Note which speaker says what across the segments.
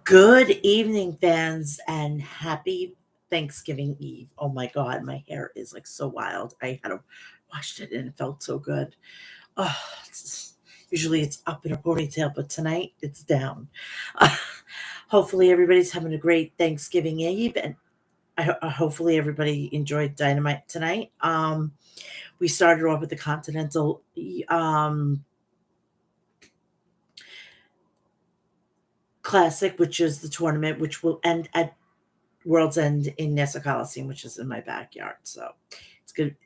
Speaker 1: Good evening, fans, and happy Thanksgiving Eve. Oh my God, my hair is like so wild. I had washed it and it felt so good. Oh, usually it's up in a ponytail, but tonight it's down. Uh, Hopefully, everybody's having a great Thanksgiving Eve, and hopefully everybody enjoyed Dynamite tonight. We started off with the Continental Classic, which is the tournament, which will end at World's End in Nassau Coliseum, which is in my backyard. So it's good,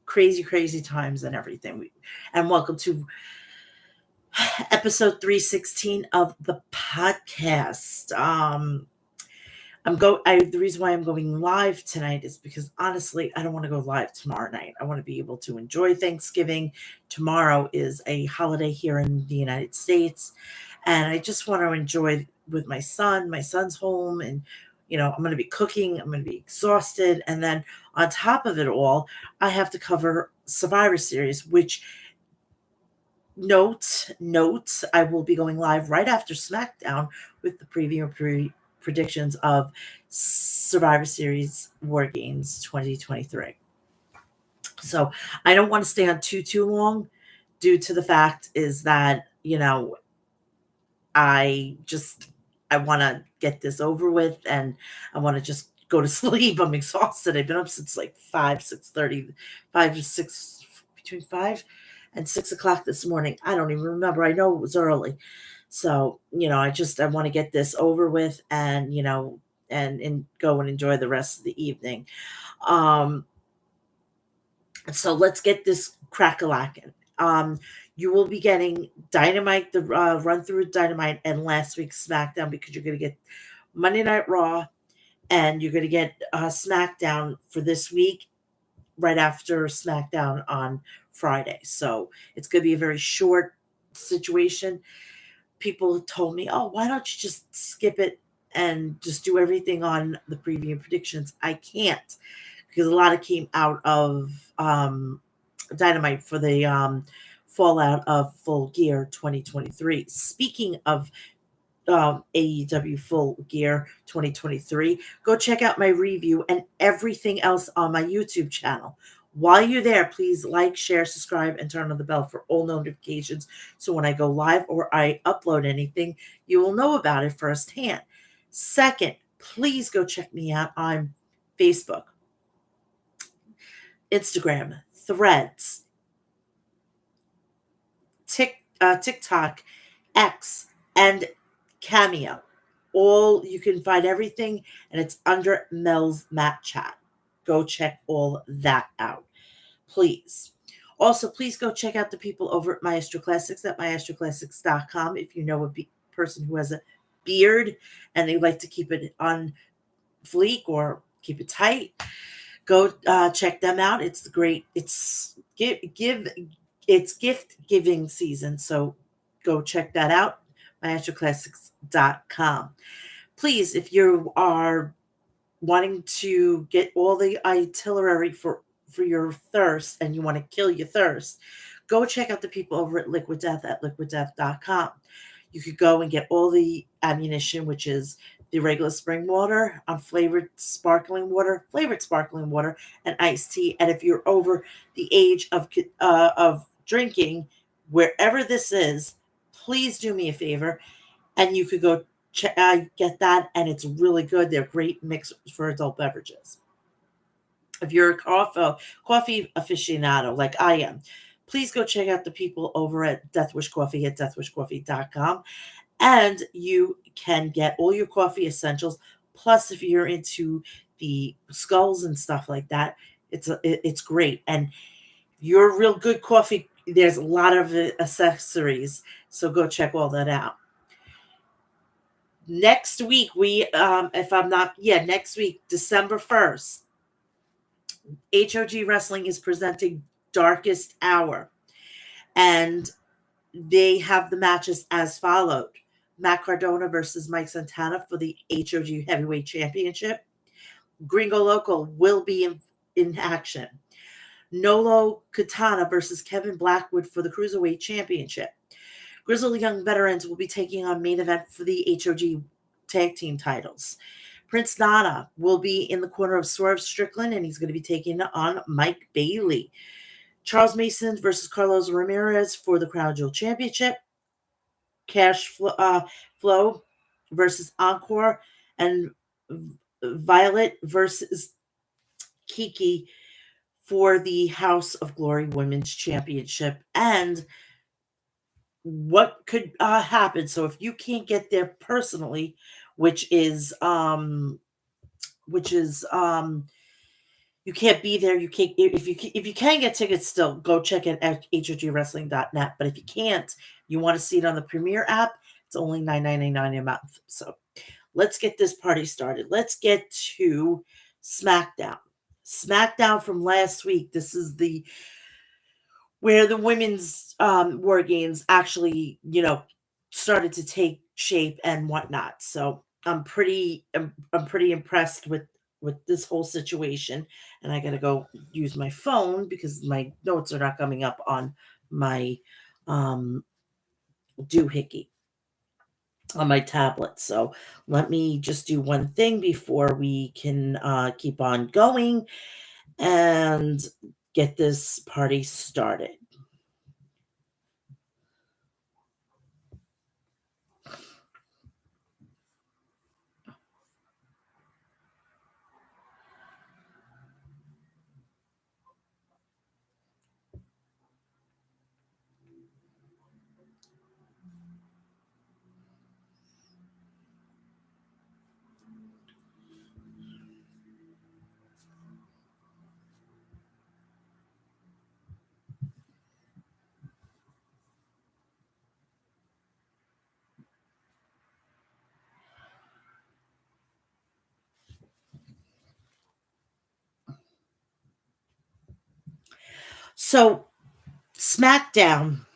Speaker 1: crazy, crazy times and everything. And welcome to episode 316 of the podcast. The reason why I'm going live tonight is because honestly, I don't want to go live tomorrow night. I want to be able to enjoy Thanksgiving. Tomorrow is a holiday here in the United States, and I just want to enjoy with my son. My son's home, and I'm going to be cooking. I'm going to be exhausted, and then on top of it all, I have to cover Survivor Series, which notes, I will be going live right after SmackDown with the preview and predictions of Survivor Series War Games 2023. So I don't want to stay on too long, due to the fact is that I just I want to get this over with, and I want to just go to sleep. I'm exhausted. I've been up since like 5, 6:30, 5 to 6, between 5 and 6 o'clock this morning. I don't even remember. I know it was early. So, I want to get this over with, and and go and enjoy the rest of the evening. Um, so let's get this crack-a-lackin'. You will be getting Dynamite, the run through Dynamite, and last week's SmackDown, because you're going to get Monday Night Raw, and you're going to get SmackDown for this week right after SmackDown on Friday. So it's going to be a very short situation. People told me, "Oh, why don't you just skip it and just do everything on the preview and predictions?" I can't, because a lot of came out of Dynamite for the fallout of Full Gear 2023. Speaking of AEW Full Gear 2023, go check out my review and everything else on my YouTube channel. While you're there, please like, share, subscribe, and turn on the bell for all notifications, so when I go live or I upload anything, you will know about it firsthand. Second, please go check me out on Facebook, Instagram, Threads, TikTok, X, and Cameo. All you can find everything, and it's under Mel's Mat Chat. Go check all that out, please. Also, please go check out the people over at Maestro Classics at maestroclassics.com. If you know a person who has a beard and they like to keep it on fleek or keep it tight, go check them out. It's great. It's gift giving season, so go check that out. maestroclassics.com. Please, if you are wanting to get all the itinerary for your thirst, and you want to kill your thirst, go check out the people over at Liquid Death at liquiddeath.com. You could go and get all the ammunition, which is the regular spring water, flavored sparkling water, and iced tea. And if you're over the age of drinking, wherever this is, please do me a favor, and you could go get that, and it's really good. They're great mix for adult beverages. If you're a coffee aficionado like I am, please go check out the people over at Death Wish Coffee at deathwishcoffee.com, and you can get all your coffee essentials. Plus, if you're into the skulls and stuff like that, it's great. And you're a real good coffee, there's a lot of accessories, so go check all that out. Next week, next week, December 1st, HOG Wrestling is presenting Darkest Hour, and they have the matches as followed: Matt Cardona versus Mike Santana for the HOG Heavyweight Championship. Gringo Loco will be in action. Nolo Katana versus Kevin Blackwood for the Cruiserweight Championship. Grizzled Young Veterans will be taking on main event for the HOG tag team titles. Prince Nana will be in the corner of Swerve Strickland, and he's going to be taking on Mike Bailey. Charles Mason versus Carlos Ramirez for the Crown Jewel Championship. Flow versus Encore, and Violet versus Kiki for the House of Glory Women's Championship. And what could happen? So if you can't get there personally, which is you can't be there. You can't if you can get tickets still, go check it at hogwrestling.net. But if you can't, you want to see it on the Premiere app, it's only $9.99 a month. So let's get this party started. Let's get to SmackDown. SmackDown from last week. This is the where the women's war games actually, started to take shape and whatnot. So I'm pretty impressed with this whole situation. And I gotta go use my phone because my notes are not coming up on my um doohickey on my tablet. So let me just do one thing before we can keep on going and get this party started. So SmackDown,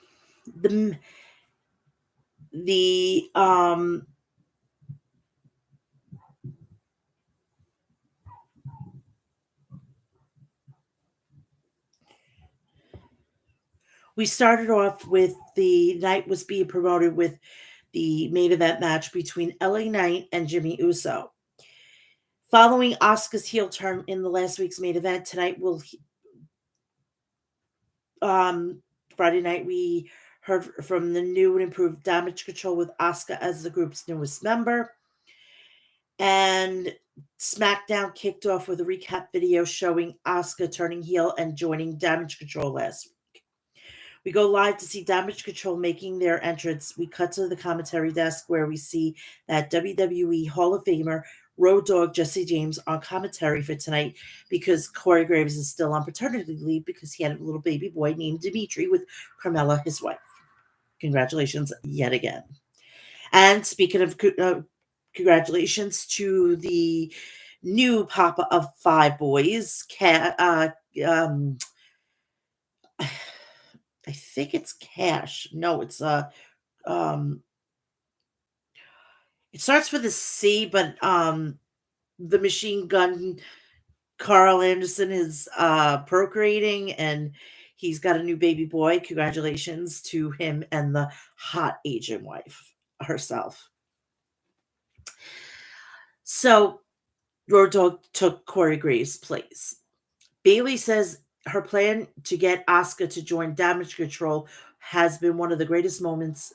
Speaker 1: the the we started off with the night was being promoted with the main event match between LA Knight and Jimmy Uso. Following Asuka's heel turn in the last week's main event, tonight will um Friday night we heard from the new and improved Damage Control with Asuka as the group's newest member. And SmackDown kicked off with a recap video showing Asuka turning heel and joining Damage Control last week. We go live to see Damage Control making their entrance. We cut to the commentary desk where we see that WWE Hall of Famer Road Dogg Jesse James on commentary for tonight because Corey Graves is still on paternity leave because he had a little baby boy named Dimitri with Carmella, his wife. Congratulations yet again. And speaking of congratulations to the new papa of 5 boys, I think it's Cash. No, it's um it starts with a C, but the machine gun Carl Anderson is procreating and he's got a new baby boy. Congratulations to him and the hot Asian wife herself. So Road Dogg took Corey Graves' place. Bailey says her plan to get Asuka to join Damage Control has been one of the greatest moments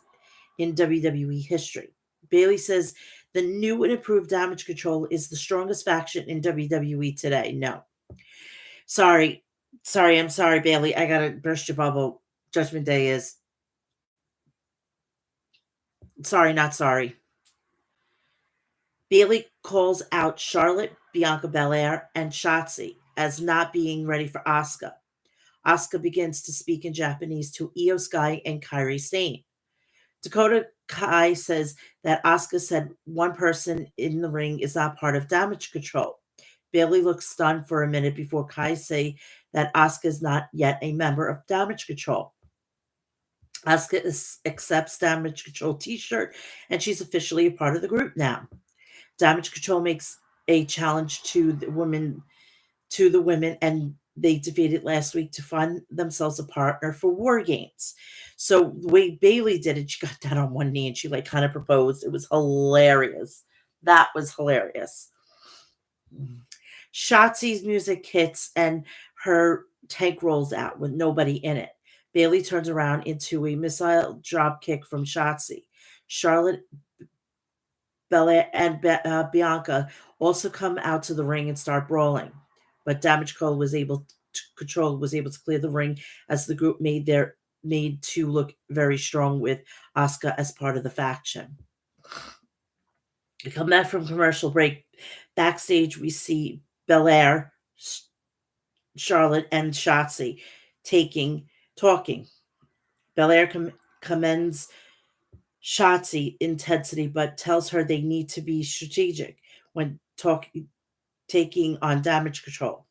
Speaker 1: in WWE history. Bailey says the new and improved Damage Control is the strongest faction in WWE today. No. Sorry. I'm sorry, Bailey. I gotta burst your bubble. Judgment Day is. Sorry, not sorry. Bailey calls out Charlotte, Bianca Belair, and Shotzi as not being ready for Asuka. Asuka begins to speak in Japanese to Io Sky and Kairi Sane. Dakota Kai says that Asuka said one person in the ring is not part of Damage Control. Bailey looks stunned for a minute before Kai say that Asuka is not yet a member of Damage Control. Asuka accepts Damage Control t-shirt and she's officially a part of the group now. Damage Control makes a challenge to the women and they defeated last week to find themselves a partner for War Games. So the way Bailey did it, she got down on one knee and she kind of proposed. It was hilarious. That was hilarious. Shotzi's music hits and her tank rolls out with nobody in it. Bailey turns around into a missile drop kick from Shotzi. Charlotte, Belair, and Bianca also come out to the ring and start brawling. But Control was able to clear the ring as the group made to look very strong with Asuka as part of the faction. We come back from commercial break. Backstage, we see Belair, Charlotte, and Shotzi talking. Belair commends Shotzi intensity, but tells her they need to be strategic when taking on Damage Control.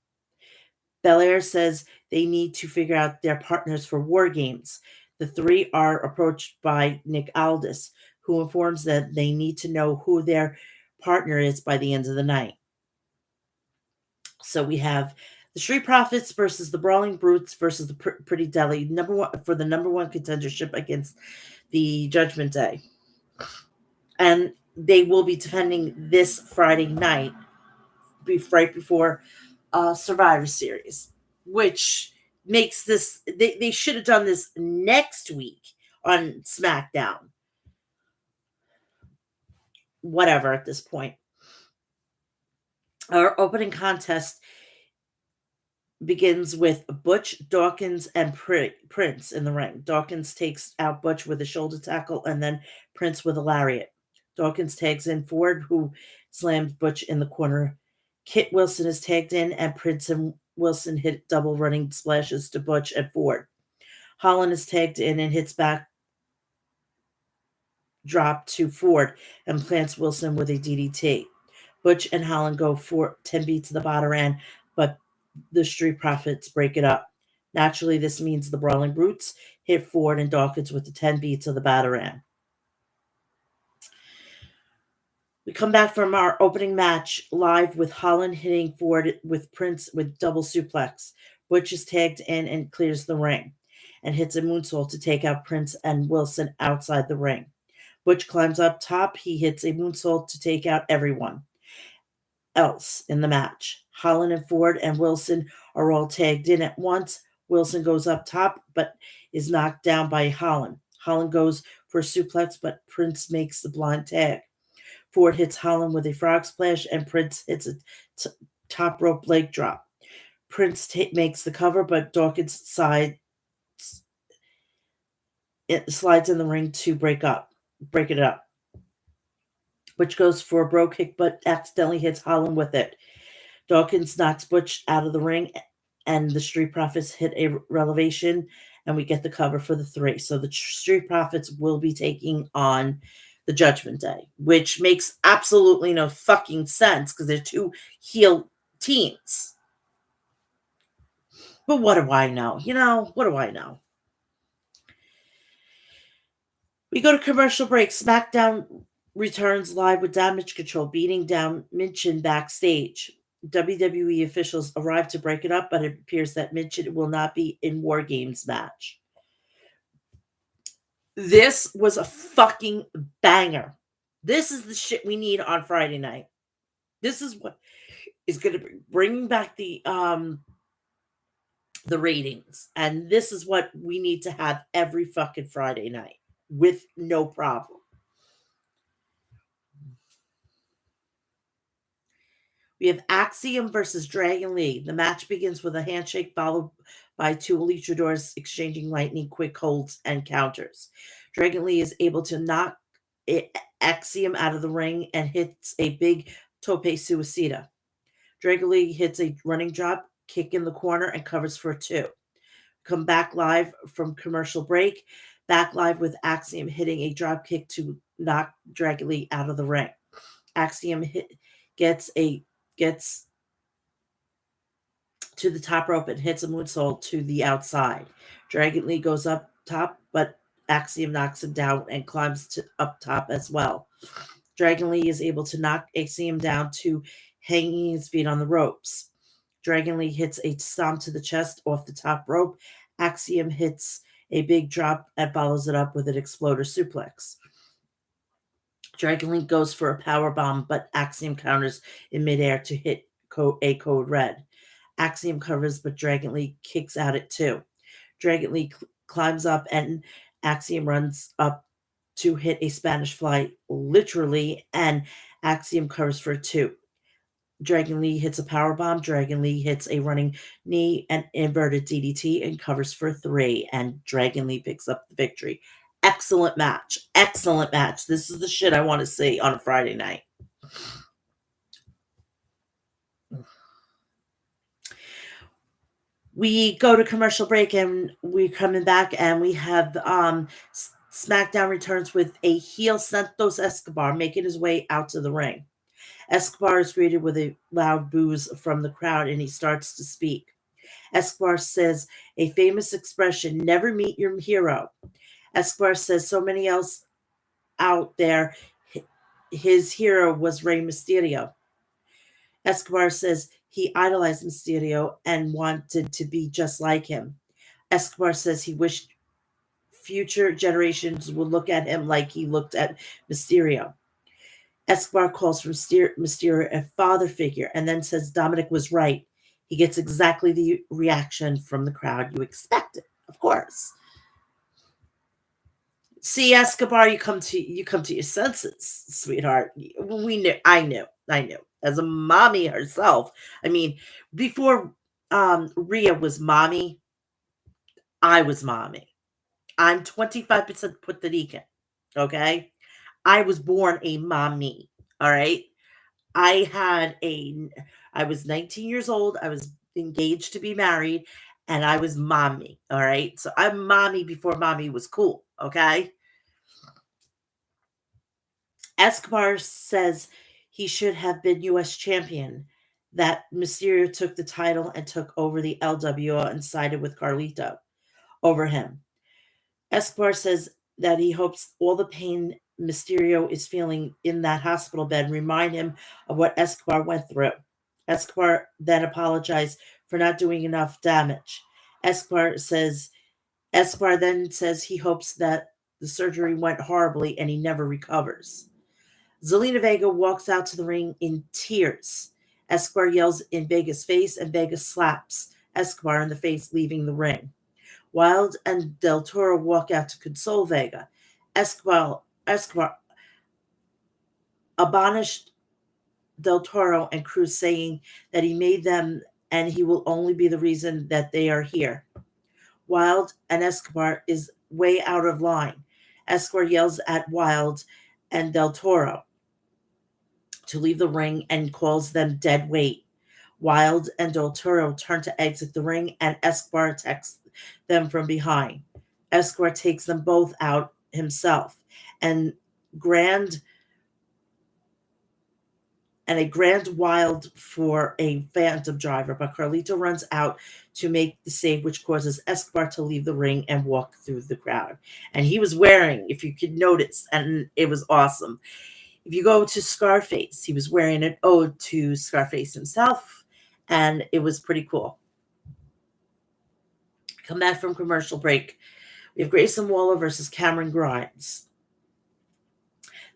Speaker 1: Belair says they need to figure out their partners for war games. The three are approached by Nick Aldis, who informs them they need to know who their partner is by the end of the night. So we have the Street Profits versus the Brawling Brutes versus the Pretty Deli, number one contendership against the Judgment Day. And they will be defending this Friday night, right before Survivor Series, which makes this, they should have done this next week on SmackDown. Whatever at this point. Our opening contest begins with Butch, Dawkins, and Prince in the ring. Dawkins takes out Butch with a shoulder tackle and then Prince with a lariat. Dawkins tags in Ford, who slams Butch in the corner. Kit Wilson is tagged in, and Prince and Wilson hit double running splashes to Butch and Ford. Holland is tagged in and hits back drop to Ford and plants Wilson with a DDT. Butch and Holland go for 10 beats to the bottom end, but the Street Profits break it up. Naturally, this means the Brawling Brutes hit Ford and Dawkins with the 10 beats of the batter end. We come back from our opening match live with Holland hitting Ford with Prince with double suplex. Butch is tagged in and clears the ring and hits a moonsault to take out Prince and Wilson outside the ring. Butch climbs up top. He hits a moonsault to take out everyone else in the match. Holland and Ford and Wilson are all tagged in at once. Wilson goes up top but is knocked down by Holland. Holland goes for a suplex, but Prince makes the blind tag. Ford hits Holland with a frog splash, and Prince hits a top rope leg drop. Prince makes the cover, but Dawkins slides in the ring to break it up. Butch goes for a bro kick, but accidentally hits Holland with it. Dawkins knocks Butch out of the ring, and the Street Profits hit a relevation, and we get the cover for the three. So the Street Profits will be taking on the Judgment Day, which makes absolutely no fucking sense because they're two heel teams. But what do I know? What do I know? We go to commercial break. SmackDown returns live with Damage Control beating down Minchin backstage. WWE officials arrive to break it up, but it appears that Minchin will not be in War Games match. This was a fucking banger. This is the shit we need on Friday night. This is what is going to bring back the ratings. And this is what we need to have every fucking Friday night with no problem. We have Axiom versus Dragon Lee. The match begins with a handshake followed by two luchadors exchanging lightning quick holds and counters. Dragon Lee is able to knock Axiom out of the ring and hits a big tope suicida. Dragon Lee hits a running drop kick in the corner and covers for two. Come back live from commercial break. Back live with Axiom hitting a drop kick to knock Dragon Lee out of the ring. Axiom gets to the top rope and hits a moonsault to the outside. Dragon Lee goes up top, but Axiom knocks him down and climbs up top as well. Dragon Lee is able to knock Axiom down to hanging his feet on the ropes. Dragon Lee hits a stomp to the chest off the top rope. Axiom hits a big drop and follows it up with an exploder suplex. Dragon Lee goes for a power bomb, but Axiom counters in midair to hit a code red. Axiom covers, but Dragon Lee kicks out at 2. Dragon Lee climbs up, and Axiom runs up to hit a Spanish fly, literally, and Axiom covers for 2. Dragon Lee hits a power bomb. Dragon Lee hits a running knee and inverted DDT and covers for 3. And Dragon Lee picks up the victory. Excellent match. Excellent match. This is the shit I want to see on a Friday night. We go to commercial break, and we're coming back, and we have SmackDown returns with a heel Santos Escobar making his way out to the ring. Escobar is greeted with a loud boos from the crowd, and he starts to speak. Escobar says a famous expression, never meet your hero. Escobar says so many else out there, his hero was Rey Mysterio. Escobar says he idolized Mysterio and wanted to be just like him. Escobar says he wished future generations would look at him like he looked at Mysterio. Escobar calls from Mysterio a father figure and then says Dominic was right. He gets exactly the reaction from the crowd you expected, of course. See, Escobar, you come to your senses, sweetheart. I knew. As a mommy herself, I mean, before Rhea was mommy, I was mommy. I'm 25% Puerto Rican, okay? I was born a mommy, all right? I was 19 years old. I was engaged to be married, and I was mommy, all right? So I'm mommy before mommy was cool, okay? Escobar says he should have been U.S. champion, that Mysterio took the title and took over the LWO and sided with Carlito over him. Escobar says that he hopes all the pain Mysterio is feeling in that hospital bed remind him of what Escobar went through. Escobar then apologized for not doing enough damage. Escobar then says he hopes that the surgery went horribly and he never recovers. Zelina Vega walks out to the ring in tears. Escobar yells in Vega's face, and Vega slaps Escobar in the face, leaving the ring. Wilde and Del Toro walk out to console Vega. Escobar admonished Del Toro and Cruz, saying that he made them and he will only be the reason that they are here. Wilde and Escobar is way out of line. Escobar yells at Wilde and Del Toro to leave the ring and calls them dead weight. Wilde and Del Toro turn to exit the ring, and Escobar attacks them from behind. Escobar takes them both out himself, and a grand Wilde for a Phantom driver, but Carlito runs out to make the save, which causes Escobar to leave the ring and walk through the crowd. And he was wearing, if you could notice, and it was awesome. If you go to Scarface, he was wearing an ode to Scarface himself, and it was pretty cool. Come back from commercial break. We have Grayson Waller versus Cameron Grimes.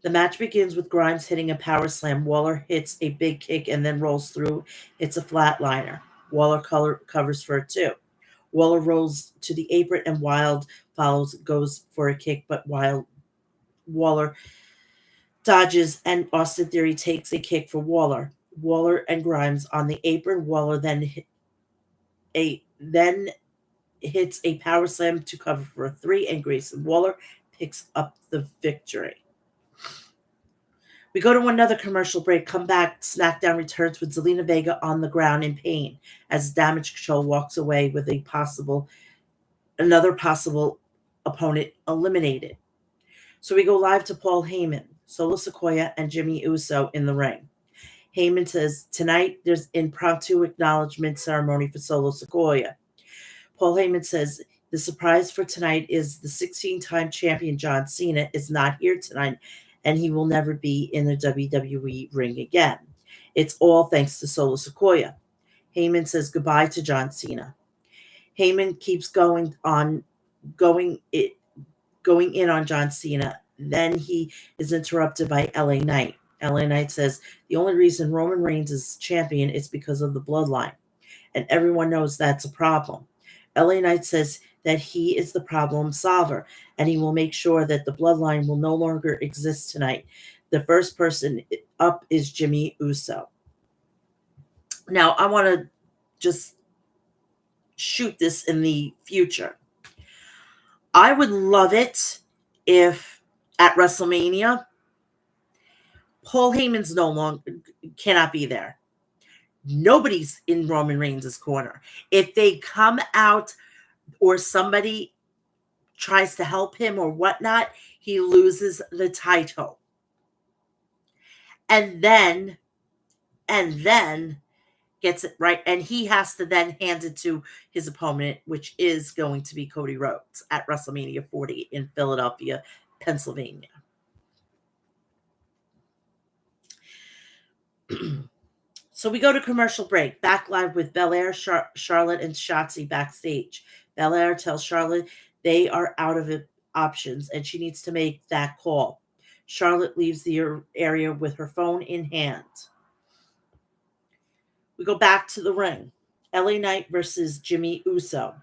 Speaker 1: The match begins with Grimes hitting a power slam. Waller hits a big kick and then rolls through. It's a flatliner. Waller covers for a 2. Waller rolls to the apron, and Wilde goes for a kick, but Waller dodges, and Austin Theory takes a kick for Waller. Waller and Grimes on the apron. Waller then hits a power slam to cover for a 3, and Grayson Waller picks up the victory. We go to another commercial break. Come back. SmackDown returns with Zelina Vega on the ground in pain as Damage Control walks away with another possible opponent eliminated. So we go live to Paul Heyman, Solo Sikoa, and Jimmy Uso in the ring. Heyman says, tonight there's impromptu acknowledgement ceremony for Solo Sikoa. Paul Heyman says, the surprise for tonight is the 16-time champion John Cena is not here tonight, and he will never be in the WWE ring again. It's all thanks to Solo Sikoa. Heyman says goodbye to John Cena. Heyman keeps going in on John Cena Then he is interrupted by LA Knight. LA Knight says the only reason Roman Reigns is champion is because of the bloodline, and everyone knows that's a problem. LA Knight says that he is the problem solver, and he will make sure that the bloodline will no longer exist tonight. The first person up is Jimmy Uso. Now, I want to just shoot this in the future. I would love it if at WrestleMania, Paul Heyman's no longer cannot be there. Nobody's in Roman Reigns' corner. If they come out or somebody tries to help him or whatnot, he loses the title. And then gets it right. And he has to then hand it to his opponent, which is going to be Cody Rhodes at WrestleMania 40 in Philadelphia, Pennsylvania. So we go to commercial break. Back live with Belair, Charlotte, and Shotzi backstage. Belair tells Charlotte they are out of options and she needs to make that call. Charlotte leaves the area with her phone in hand. We go back to the ring. LA Knight versus Jimmy Uso.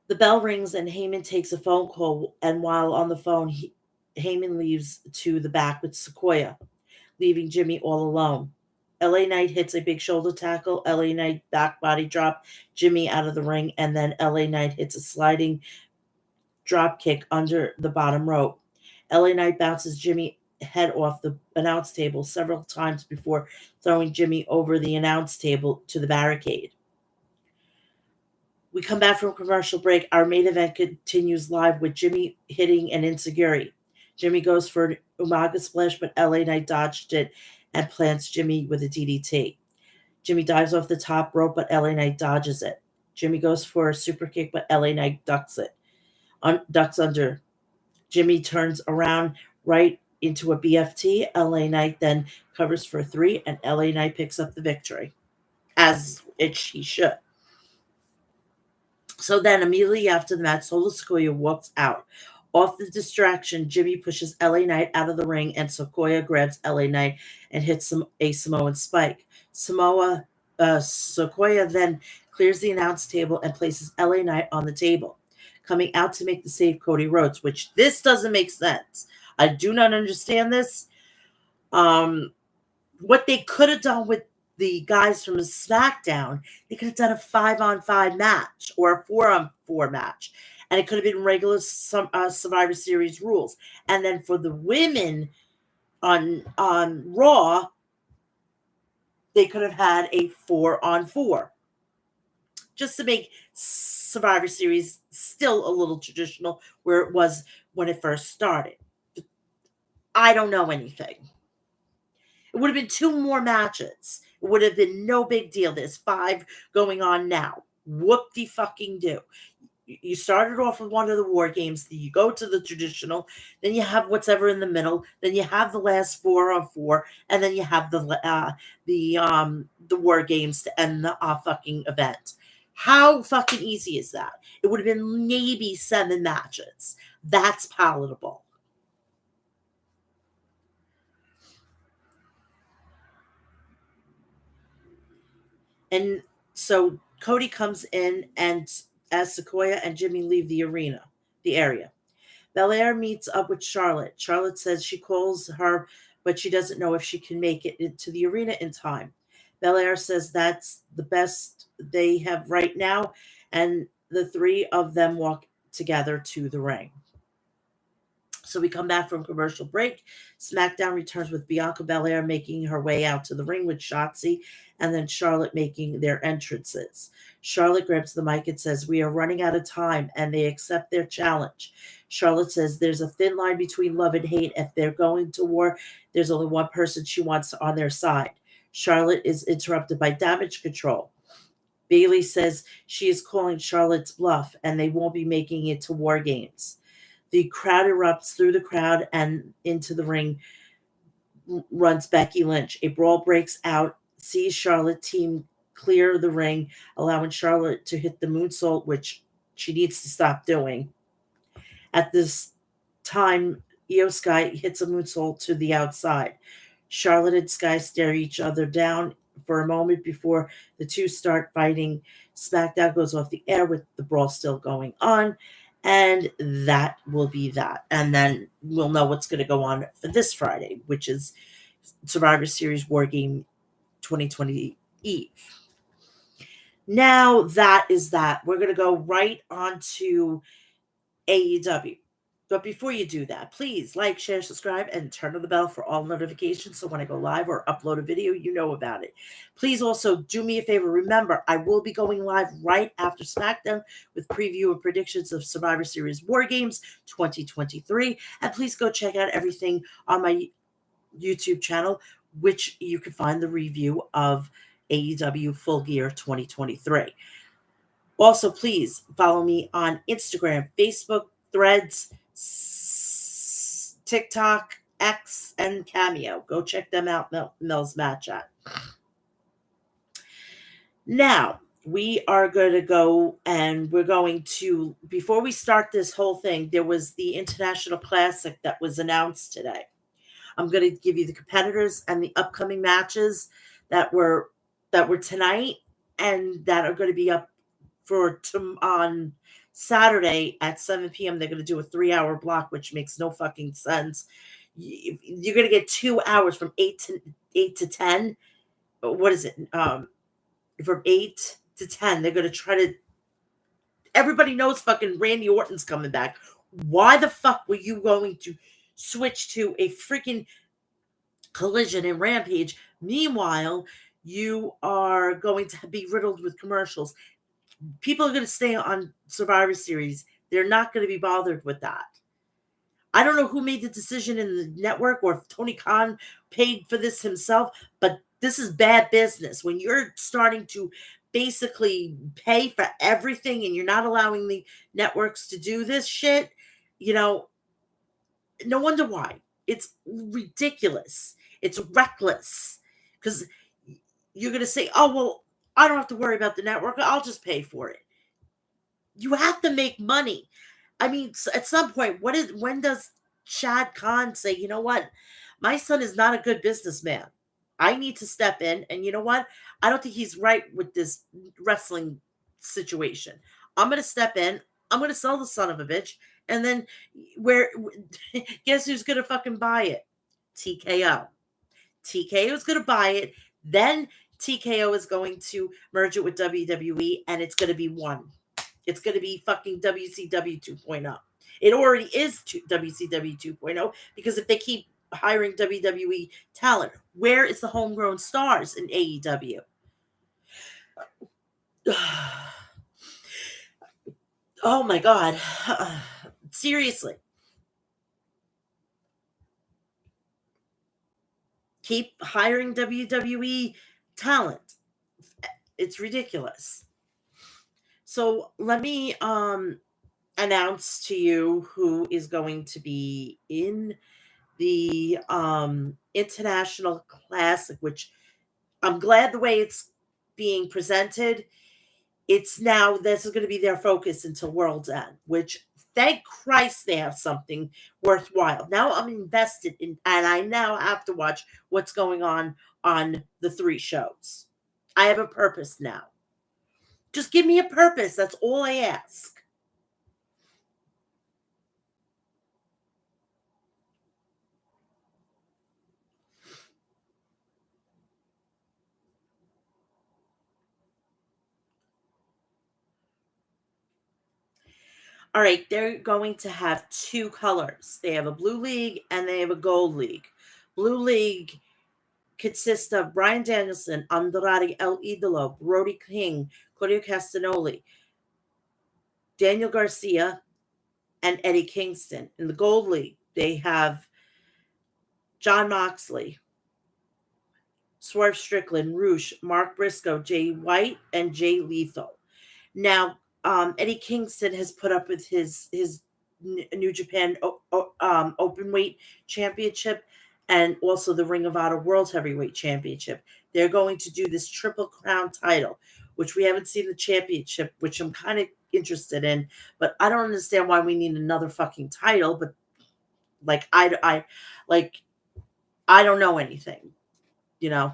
Speaker 1: The bell rings and Heyman takes a phone call, and while on the phone, Heyman leaves to the back with Sequoia, leaving Jimmy all alone. LA Knight hits a big shoulder tackle. LA Knight back body drop Jimmy out of the ring, and then LA Knight hits a sliding drop kick under the bottom rope. LA Knight bounces Jimmy head off the announce table several times before throwing Jimmy over the announce table to the barricade. We come back from commercial break. Our main event continues live with Jimmy hitting an enziguri. Jimmy goes for an Umaga splash, but LA Knight dodged it and plants Jimmy with a DDT. Jimmy dives off the top rope, but LA Knight dodges it. Jimmy goes for a super kick, but LA Knight ducks it. Ducks under. Jimmy turns around right into a BFT. LA Knight then covers for 3, and LA Knight picks up the victory, as he should. So then, immediately after the match, Solo Sikoa walks out. Off the distraction, Jimmy pushes LA Knight out of the ring, and Sequoia grabs LA Knight and hits a Samoan spike. Sequoia then clears the announce table and places LA Knight on the table. Coming out to make the save, Cody Rhodes, which this doesn't make sense. I do not understand this. What they could have done with the guys from SmackDown, they could have done a 5-on-5 match or a 4-on-4 match, and it could have been regular Survivor Series rules. And then for the women on Raw, they could have had a 4-on-4, just to make Survivor Series still a little traditional where it was when it first started. I don't know anything. It would have been 2 more matches. It would have been no big deal. There's 5 going on now. Whoop-de-fucking-do. You started off with one of the war games, then you go to the traditional, then you have whatever in the middle, then you have the last 4-on-4, and then you have the war games to end the fucking event. How fucking easy is that? It would have been maybe 7 matches. That's palatable. And so Cody comes in, and as Sequoia and Jimmy leave the area. Belair meets up with Charlotte. Charlotte says she calls her, but she doesn't know if she can make it into the arena in time. Belair says that's the best they have right now, and the 3 of them walk together to the ring. So we come back from commercial break. SmackDown returns with Bianca Belair making her way out to the ring with Shotzi, and then Charlotte making their entrances. Charlotte grabs the mic and says, "We are running out of time," and they accept their challenge. Charlotte says there's a thin line between love and hate. If they're going to war, there's only one person she wants on their side. Charlotte is interrupted by Damage Control. Bayley says she is calling Charlotte's bluff, and they won't be making it to War Games. The crowd erupts. Through the crowd and into the ring runs Becky Lynch. A brawl breaks out, sees Charlotte team clear the ring, allowing Charlotte to hit the moonsault, which she needs to stop doing. At this time, Io Sky hits a moonsault to the outside. Charlotte and Sky stare each other down for a moment before the two start fighting. SmackDown goes off the air with the brawl still going on, and that will be that. And then we'll know what's going to go on for this Friday, which is Survivor Series War Game 2020 Eve. Now that is that. We're going to go right on to AEW. But before you do that, please like, share, subscribe, and turn on the bell for all notifications so when I go live or upload a video, you know about it. Please also do me a favor. Remember, I will be going live right after SmackDown with preview and predictions of Survivor Series War Games 2023. And please go check out everything on my YouTube channel, which you can find the review of AEW Full Gear 2023. Also, please follow me on Instagram, Facebook, Threads, TikTok, X, and Cameo. Go check them out, Mel'S Mat Chat. Now, we are going to go and we're going to, before we start this whole thing, there was the International Classic that was announced today. I'm going to give you the competitors and the upcoming matches that were tonight and that are going to be up on Saturday at 7 p.m. They're going to do a 3-hour block, which makes no fucking sense. You're going to get 2 hours from 8 to 10. What is it? From 8 to 10, they're going to try to. Everybody knows fucking Randy Orton's coming back. Why the fuck were you going to switch to a freaking Collision and Rampage? Meanwhile, you are going to be riddled with commercials. People are going to stay on Survivor Series. They're not going to be bothered with that. I don't know who made the decision in the network or if Tony Khan paid for this himself, but this is bad business. When you're starting to basically pay for everything and you're not allowing the networks to do this shit, no wonder why. It's ridiculous. It's reckless. Because you're going to say, oh, well, I don't have to worry about the network. I'll just pay for it. You have to make money. I mean, at some point, when does Shad Khan say, you know what? My son is not a good businessman. I need to step in. And you know what? I don't think he's right with this wrestling situation. I'm going to step in. I'm going to sell the son of a bitch. And then guess who's going to fucking buy it? TKO. TKO is going to buy it. Then TKO is going to merge it with WWE, and it's going to be one. It's going to be fucking WCW 2.0. It already is WCW 2.0 because if they keep hiring WWE talent, where is the homegrown stars in AEW? Oh my God. Seriously. Keep hiring WWE talent. It's ridiculous. So let me announce to you who is going to be in the International Classic, which I'm glad the way it's being presented. It's now, this is going to be their focus until World's End, which thank Christ they have something worthwhile. Now I'm invested in, and I now have to watch what's going on the 3 shows. I have a purpose now. Just give me a purpose. That's all I ask. All right, they're going to have 2 colors. They have a blue league and they have a gold league. Blue league consists of Bryan Danielson, Andrade El Idolo, Brody King, Claudio Castagnoli, Daniel Garcia, and Eddie Kingston. In the gold league, they have Jon Moxley, Swerve Strickland, Roosh, Mark Briscoe, Jay White, and Jay Lethal. Now, Eddie Kingston has put up with his New Japan Openweight Championship and also the Ring of Honor World Heavyweight Championship. They're going to do this Triple Crown title, which we haven't seen the championship, which I'm kind of interested in, but I don't understand why we need another fucking title, but Like like I don't know anything, you know.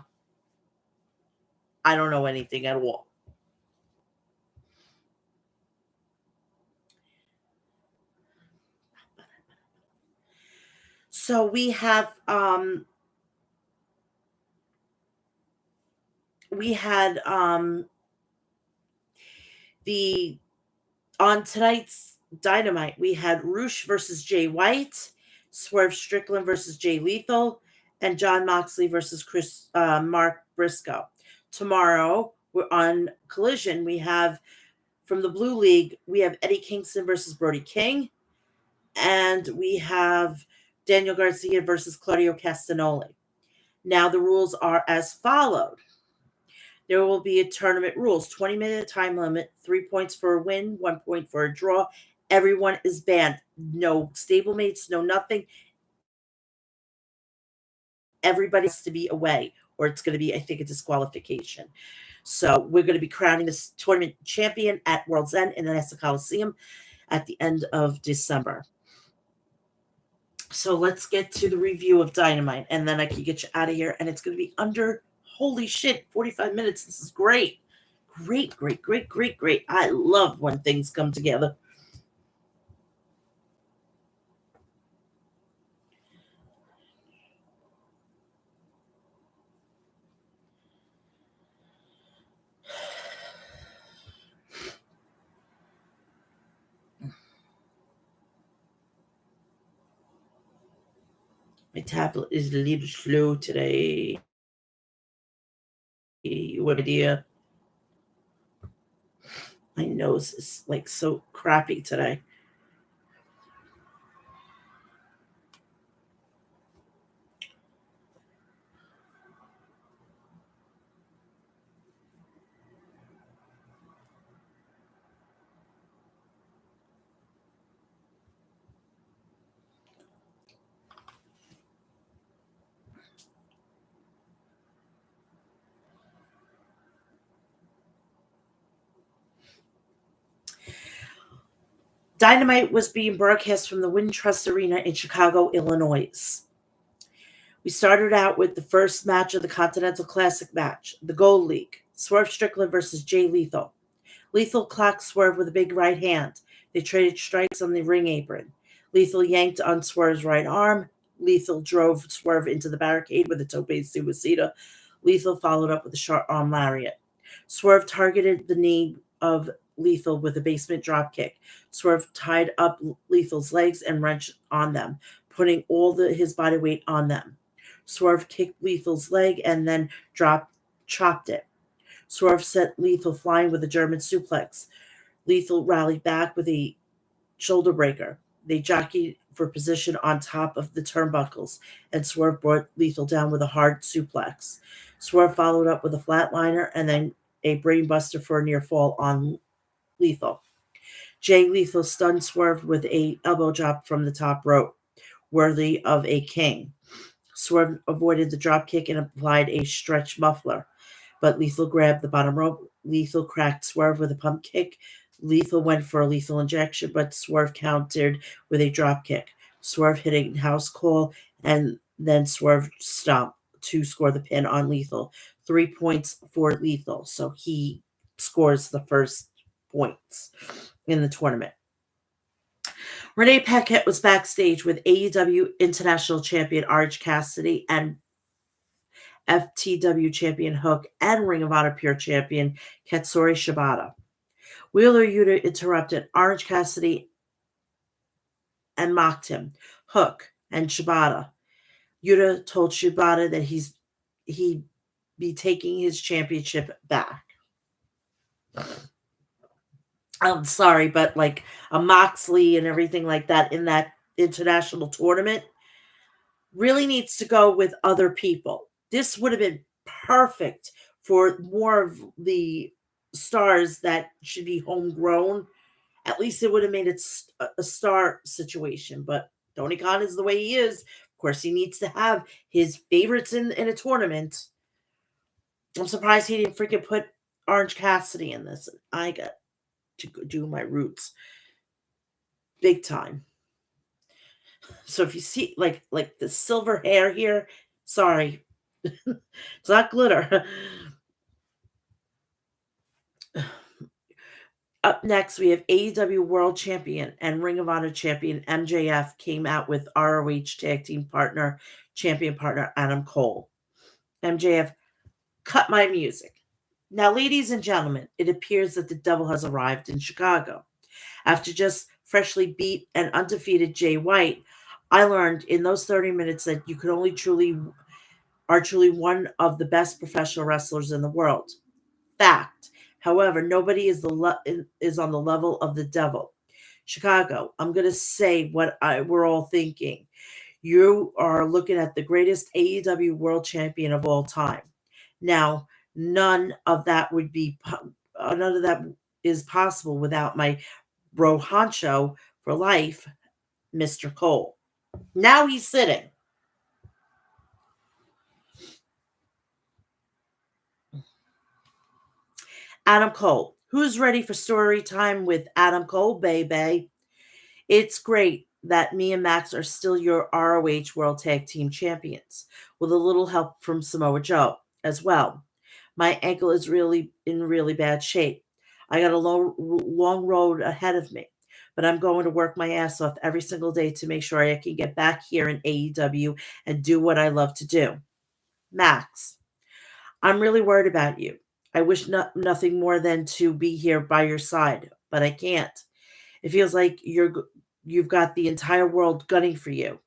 Speaker 1: I don't know anything at all. So we had the on tonight's Dynamite, we had Roosh versus Jay White, Swerve Strickland versus Jay Lethal, and John Moxley versus Mark Briscoe. Tomorrow, we're on Collision. We have from the Blue League, we have Eddie Kingston versus Brody King, and we have Daniel Garcia versus Claudio Castagnoli. Now, the rules are as followed. There will be a tournament rules 20-minute time limit, 3 points for a win, 1 point for a draw. Everyone is banned. No stablemates, no nothing. Everybody has to be away, or it's going to be, I think, a disqualification. So we're going to be crowning this tournament champion at World's End in the Nessa Coliseum at the end of December. So let's get to the review of Dynamite, and then I can get you out of here. And it's going to be under, holy shit, 45 minutes. This is great. Great, great, great, great, great. I love when things come together. My tablet is a little slow today. What idea? My nose is like so crappy today. Dynamite was being broadcast from the Wintrust Arena in Chicago, Illinois. We started out with the first match of the Continental Classic match, the Gold League, Swerve Strickland versus Jay Lethal. Lethal clocked Swerve with a big right hand. They traded strikes on the ring apron. Lethal yanked on Swerve's right arm. Lethal drove Swerve into the barricade with a tope suicida. Lethal followed up with a short arm lariat. Swerve targeted the knee of Lethal with a basement dropkick. Swerve tied up Lethal's legs and wrenched on them, putting all his body weight on them. Swerve kicked Lethal's leg and then chopped it. Swerve sent Lethal flying with a German suplex. Lethal rallied back with a shoulder breaker. They jockeyed for position on top of the turnbuckles, and Swerve brought Lethal down with a hard suplex. Swerve followed up with a flatliner and then a brainbuster for a near fall on Lethal. Jay Lethal stunned Swerve with a elbow drop from the top rope, worthy of a king. Swerve avoided the dropkick and applied a stretch muffler, but Lethal grabbed the bottom rope. Lethal cracked Swerve with a pump kick. Lethal went for a lethal injection, but Swerve countered with a drop kick. Swerve hit a house call, and then Swerve stomped to score the pin on Lethal. 3 points for Lethal, so he scores the first points in the tournament. Renee Paquette was backstage with AEW International Champion Orange Cassidy and FTW Champion Hook and Ring of Honor Pure Champion Katsuri Shibata. Wheeler Yuta interrupted Orange Cassidy and mocked him. Hook and Shibata. Yuta told Shibata that he'd be taking his championship back. I'm sorry, but like a Moxley and everything like that in that international tournament really needs to go with other people. This would have been perfect for more of the stars that should be homegrown. At least it would have made it a star situation. But Tony Khan is the way he is. Of course, he needs to have his favorites in a tournament. I'm surprised he didn't freaking put Orange Cassidy in this. I got to do my roots big time. So if you see like the silver hair here, sorry, it's not glitter. Up next, we have AEW World Champion and Ring of Honor Champion MJF came out with ROH Tag Team Partner, Champion Partner Adam Cole. MJF, cut my music. Now, ladies and gentlemen, it appears that the devil has arrived in Chicago. After just freshly beat and undefeated Jay White, I learned in those 30 minutes that you could only truly one of the best professional wrestlers in the world. Fact. However, nobody is on the level of the devil. Chicago, I'm going to say what we're all thinking. You are looking at the greatest AEW World Champion of all time. Now, none of that is possible without my bro honcho for life, Mr. Cole. Now he's sitting. Adam Cole. Who's ready for story time with Adam Cole, baby? It's great that me and Max are still your ROH World Tag Team Champions, with a little help from Samoa Joe as well. My ankle is really in really bad shape. I got a long road ahead of me, but I'm going to work my ass off every single day to make sure I can get back here in AEW and do what I love to do. Max, I'm really worried about you. I wish nothing more than to be here by your side, but I can't. It feels like you've got the entire world gunning for you.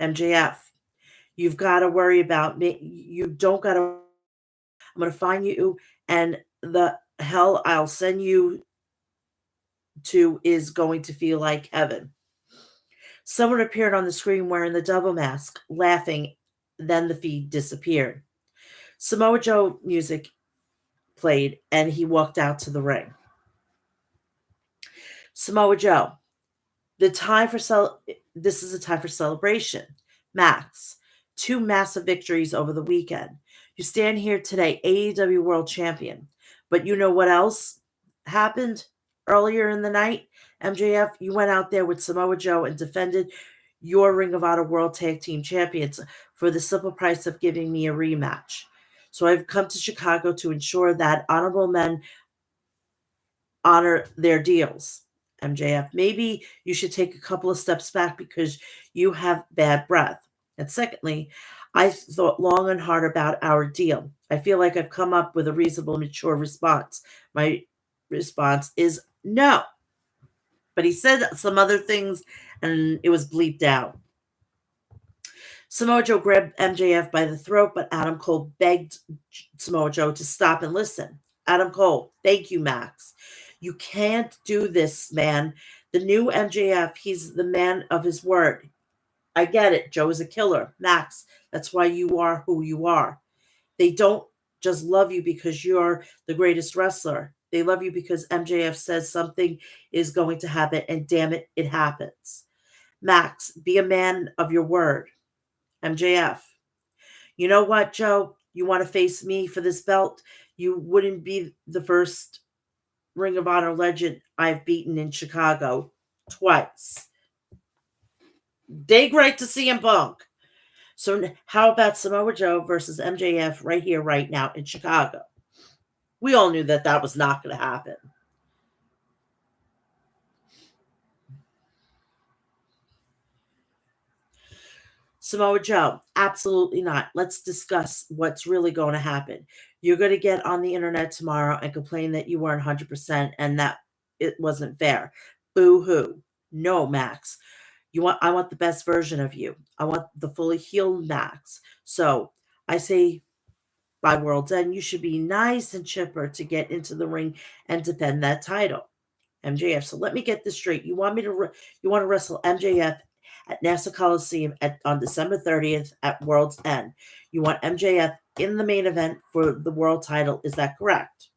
Speaker 1: MJF, you've got to worry about me. You don't got to. I'm going to find you, and the hell I'll send you to is going to feel like heaven. Someone appeared on the screen wearing the devil mask, laughing. Then the feed disappeared. Samoa Joe music played, and he walked out to the ring. Samoa Joe, The time for this is a time for celebration. Max, two massive victories over the weekend. You stand here today, AEW World Champion. But you know what else happened earlier in the night? MJF, you went out there with Samoa Joe and defended your Ring of Honor World Tag Team Champions for the simple price of giving me a rematch. So I've come to Chicago to ensure that honorable men honor their deals. MJF, maybe you should take a couple of steps back because you have bad breath. And secondly, I thought long and hard about our deal. I feel like I've come up with a reasonable, mature response. My response is no. But he said some other things and it was bleeped out. Samoa Joe grabbed MJF by the throat, but Adam Cole begged Samoa Joe to stop and listen. Adam Cole, thank you, Max. You can't do this, man. The new MJF, he's the man of his word. I get it. Joe is a killer. Max, that's why you are who you are. They don't just love you because you're the greatest wrestler. They love you because MJF says something is going to happen, and damn it, it happens. Max, be a man of your word. MJF, you know what, Joe? You want to face me for this belt? You wouldn't be the first Ring of Honor legend I've beaten in Chicago twice. Day great to CM Punk. So how about Samoa Joe versus MJF right here, right now in Chicago? We all knew that that was not going to happen. Samoa Joe, absolutely not. Let's discuss what's really going to happen. You're going to get on the internet tomorrow and complain that you weren't 100% and that it wasn't fair. Boo hoo. No, Max. I want the best version of you. I want the fully healed Max. So I say by World's End, you should be nice and chipper to get into the ring and defend that title. MJF. So let me get this straight. You want to wrestle MJF at Nassau Coliseum on December 30th at World's End. You want MJF in the main event for the world title. Is that correct?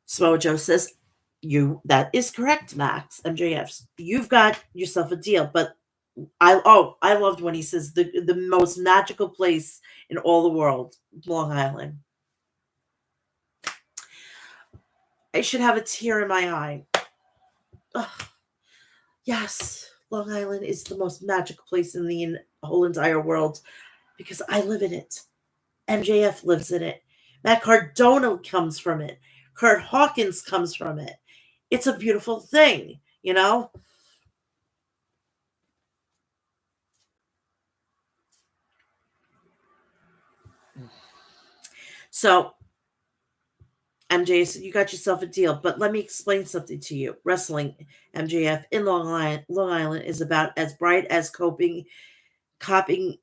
Speaker 1: Samoa Joe says, that is correct, Max. MJF. You've got yourself a deal, but I loved when he says the most magical place in all the world, Long Island. I should have a tear in my eye. Ugh. Yes, Long Island is the most magical place in the whole entire world because I live in it. MJF lives in it. Matt Cardona comes from it. Kurt Hawkins comes from it. It's a beautiful thing, you know? So, MJ, you got yourself a deal, but let me explain something to you. Wrestling, MJF in Long Island is about as bright as copying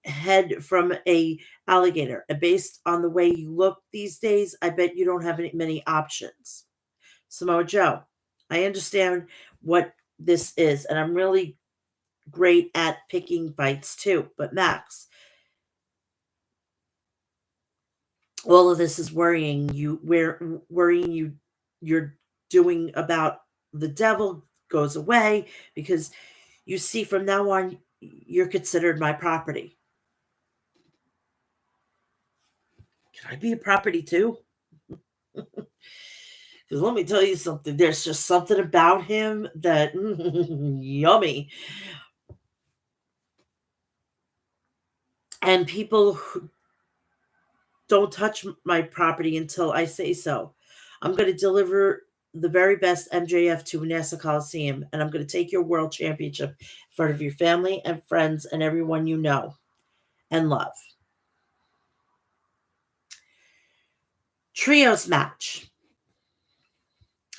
Speaker 1: head from a alligator. And based on the way you look these days, I bet you don't have many options. Samoa Joe, I understand what this is, and I'm really great at picking fights too. But Max, all of this is worrying you. Where worrying you, you're doing about the devil goes away because you see from now on you're considered my property. Can I be a property too? Because let me tell you something. There's just something about him that yummy. And people who don't touch my property until I say so. I'm going to deliver the very best MJF to Nassau Coliseum, and I'm going to take your world championship in front of your family and friends and everyone you know and love. Trios match.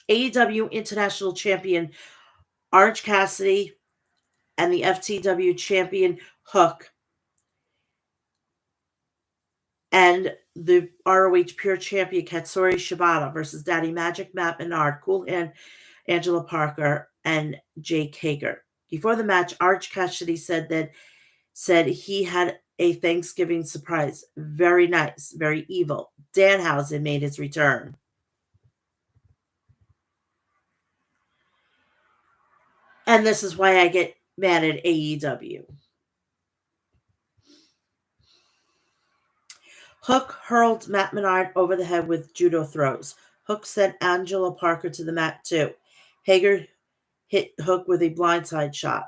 Speaker 1: AEW International Champion Orange Cassidy and the FTW Champion Hook and the ROH Pure Champion Katsuri Shibata versus Daddy Magic, Matt Menard, Cool Hand, Angela Parker, and Jake Hager. Before the match, Orange Cassidy said he had a Thanksgiving surprise. Very nice, very evil. Danhausen made his return. And this is why I get mad at AEW. Hook hurled Matt Menard over the head with judo throws. Hook sent Angela Parker to the mat too. Hager hit Hook with a blindside shot.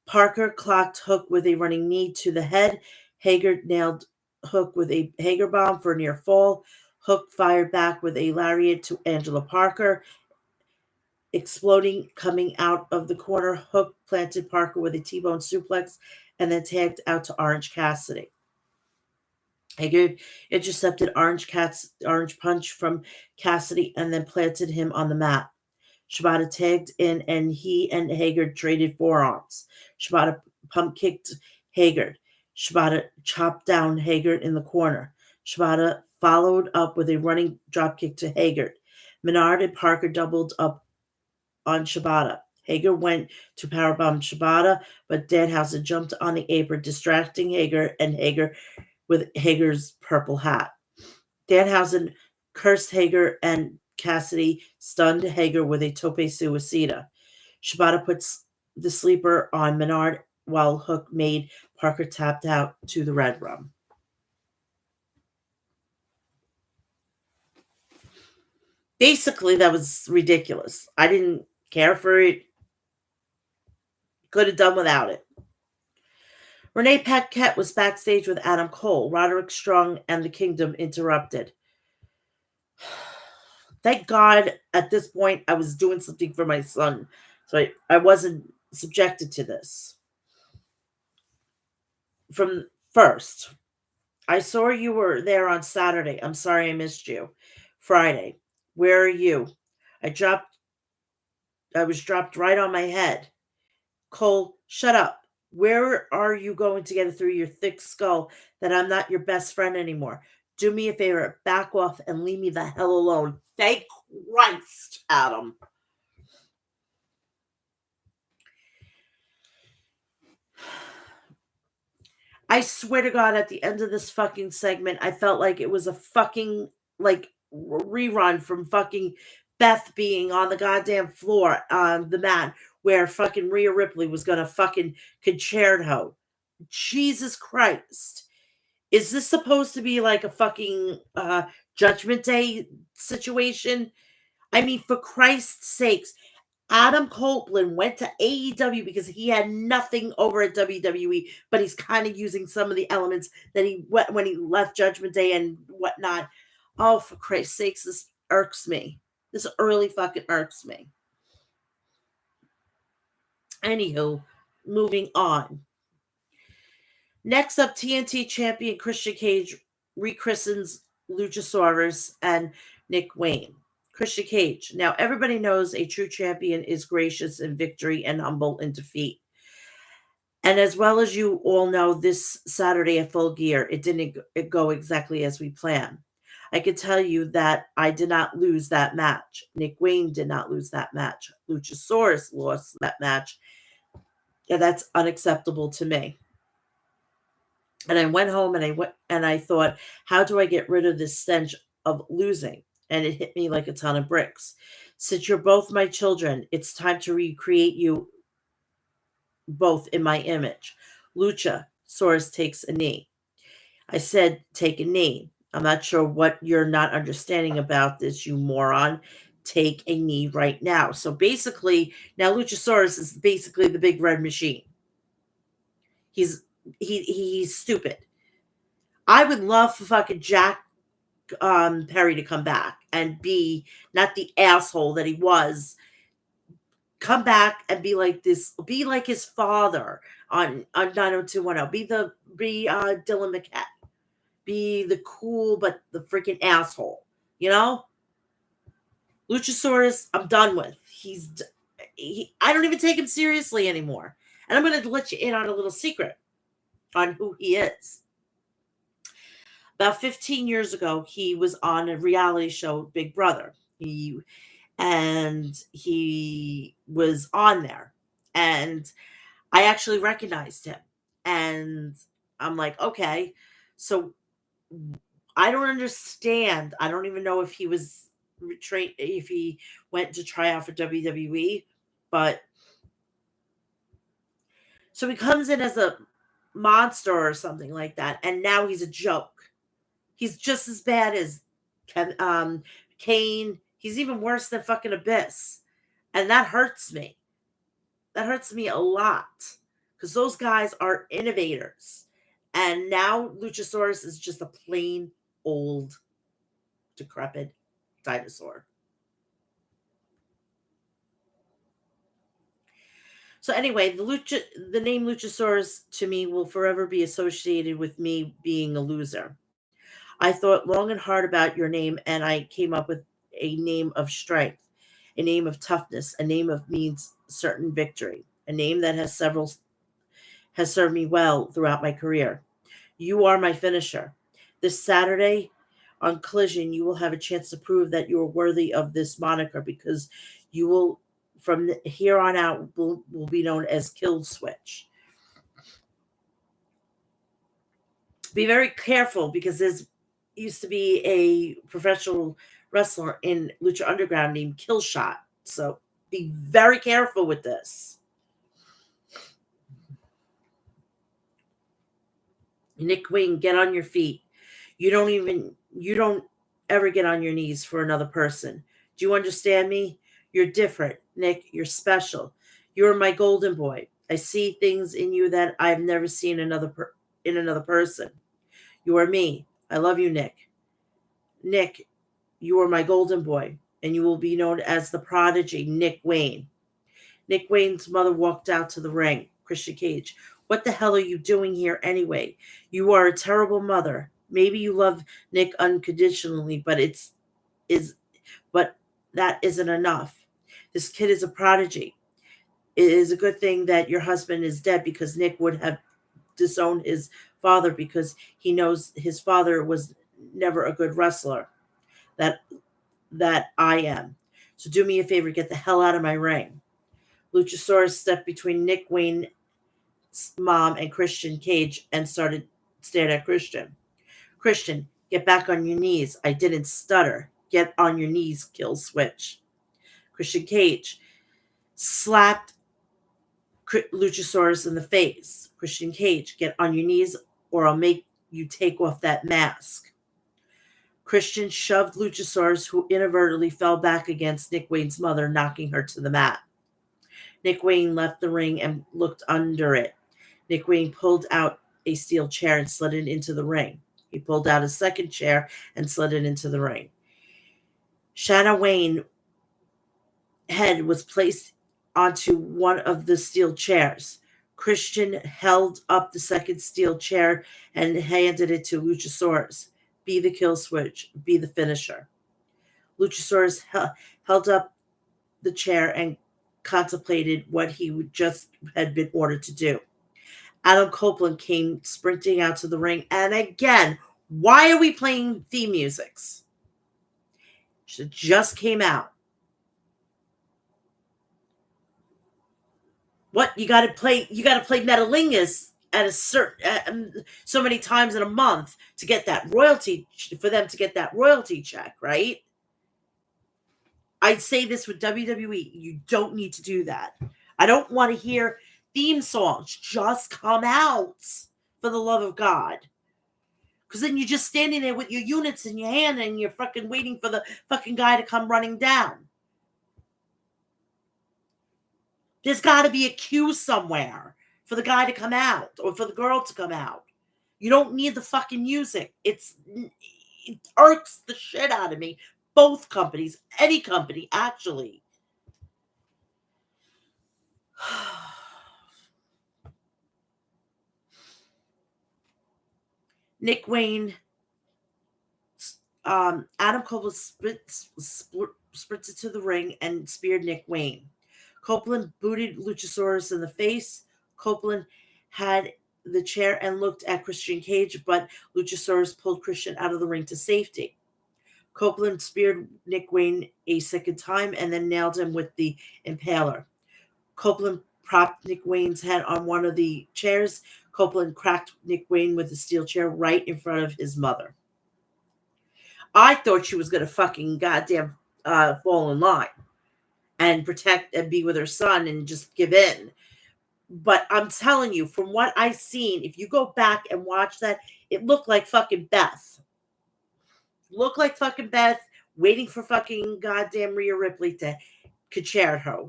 Speaker 1: Parker clocked Hook with a running knee to the head. Hager nailed Hook with a Hager bomb for a near fall. Hook fired back with a lariat to Angela Parker. Exploding coming out of the corner, Hook planted Parker with a T-bone suplex and then tagged out to Orange Cassidy. Hager intercepted Orange Punch from Cassidy and then planted him on the mat. Shibata tagged in and he and Hager traded forearms. Shibata pump kicked Hager. Shibata chopped down Hager in the corner. Shibata followed up with a running dropkick to Hager. Menard and Parker doubled up on Shibata. Hager went to powerbomb Shibata, but Danhausen jumped on the apron, distracting Hager and Hager with Hager's purple hat. Danhausen cursed Hager and Cassidy stunned Hager with a tope suicida. Shibata puts the sleeper on Menard while Hook made Parker tapped out to the Red Rum. Basically, that was ridiculous. I didn't care for it. Could have done without it. Renee Paquette was backstage with Adam Cole. Roderick Strong and the Kingdom interrupted. Thank God at this point I was doing something for my son. So I wasn't subjected to this. From first, I saw you were there on Saturday. I'm sorry I missed you. Friday, where are you? I was dropped right on my head. Cole, shut up. Where are you going to get it through your thick skull that I'm not your best friend anymore? Do me a favor, back off and leave me the hell alone. Thank Christ, Adam. I swear to God, at the end of this fucking segment, I felt like it was a fucking like rerun from fucking Beth being on the goddamn floor on the mat where fucking Rhea Ripley was gonna fucking concerto. Jesus Christ. Is this supposed to be like a fucking Judgment Day situation? I mean, for Christ's sakes, Adam Copeland went to AEW because he had nothing over at WWE, but he's kind of using some of the elements that he when he left Judgment Day and whatnot. Oh, for Christ's sakes, this irks me. This early fucking irks me. Anywho, moving on. Next up, TNT champion Christian Cage rechristens Luchasaurus and Nick Wayne. Christian Cage. Now, everybody knows a true champion is gracious in victory and humble in defeat. And as well as you all know, this Saturday at Full Gear, it didn't go exactly as we planned. I can tell you that I did not lose that match. Nick Wayne did not lose that match. Luchasaurus lost that match. And that's unacceptable to me. And I went home and I thought, how do I get rid of this stench of losing? And it hit me like a ton of bricks. Since you're both my children, it's time to recreate you both in my image. Lucha, Soros takes a knee. I said, take a knee. I'm not sure what you're not understanding about this, you moron. Take a knee right now. So basically, now Luchasaurus is basically the big red machine. He's stupid. I would love for fucking Jack Perry to come back and be not the asshole that he was. Come back and be like this. Be like his father on 90210. Be Dylan McKay. Be the cool but the freaking asshole. You know, Luchasaurus. I'm done with. I don't even take him seriously anymore. And I'm going to let you in on a little secret on who he is. About 15 years ago, he was on a reality show, Big Brother. He was on there. And I actually recognized him. And I'm like, okay. So I don't understand. I don't even know if he was if he went to try out for WWE. But so he comes in as a monster or something like that. And now he's a joke. He's just as bad as Kane. He's even worse than fucking Abyss. And that hurts me. That hurts me a lot. Because those guys are innovators. And now Luchasaurus is just a plain old, decrepit dinosaur. So anyway, the name Luchasaurus to me will forever be associated with me being a loser. I thought long and hard about your name, and I came up with a name of strength, a name of toughness, a name of means certain victory, a name that has served me well throughout my career. You are my finisher. This Saturday on Collision, you will have a chance to prove that you are worthy of this moniker because you will, from here on out, will be known as Kill Switch. Be very careful because there's used to be a professional wrestler in Lucha Underground named Killshot. So be very careful with this. Nick Wayne, get on your feet. You don't ever get on your knees for another person. Do you understand me? You're different, Nick. You're special. You're my golden boy. I see things in you that I've never seen in another person. You are me. I love you, Nick. Nick, you are my golden boy, and you will be known as the prodigy, Nick Wayne. Nick Wayne's mother walked out to the ring. Christian Cage, what the hell are you doing here anyway? You are a terrible mother. Maybe you love Nick unconditionally, but that isn't enough. This kid is a prodigy. It is a good thing that your husband is dead because Nick would have disowned his father because he knows his father was never a good wrestler. That I am. So do me a favor, get the hell out of my ring. Luchasaurus stepped between Nick Wayne's mom and Christian Cage and stared at Christian. Christian, get back on your knees. I didn't stutter. Get on your knees, Kill Switch. Christian Cage slapped Luchasaurus in the face. Christian Cage, get on your knees or I'll make you take off that mask. Christian shoved Luchasaurus, who inadvertently fell back against Nick Wayne's mother, knocking her to the mat. Nick Wayne left the ring and looked under it. Nick Wayne pulled out a steel chair and slid it into the ring. He pulled out a second chair and slid it into the ring. Shanna Wayne head was placed onto one of the steel chairs. Christian held up the second steel chair and handed it to Luchasaurus. Be the kill switch, be the finisher. Luchasaurus held up the chair and contemplated what he just had been ordered to do. Adam Copeland came sprinting out to the ring, and again, why are we playing theme musics? It just came out. What you got to play? You got to play Metalingus at a certain so many times in a month to get that royalty for them to get that royalty check, right? I'd say this with WWE, you don't need to do that. I don't want to hear theme songs. Just come out, for the love of God. Because then you're just standing there with your units in your hand and you're fucking waiting for the fucking guy to come running down. There's got to be a cue somewhere for the guy to come out or for the girl to come out. You don't need the fucking music. It irks the shit out of me. Both companies, any company, actually. Nick Wayne, Adam Copeland sprinted to the ring and speared Nick Wayne. Copeland booted Luchasaurus in the face. Copeland had the chair and looked at Christian Cage, but Luchasaurus pulled Christian out of the ring to safety. Copeland speared Nick Wayne a second time and then nailed him with the impaler. Copeland propped Nick Wayne's head on one of the chairs. Copeland cracked Nick Wayne with the steel chair right in front of his mother. I thought she was going to fucking goddamn fall in line and protect and be with her son and just give in. But I'm telling you, from what I've seen, if you go back and watch that, it looked like fucking Beth. Looked like fucking Beth waiting for fucking goddamn Rhea Ripley to chair her.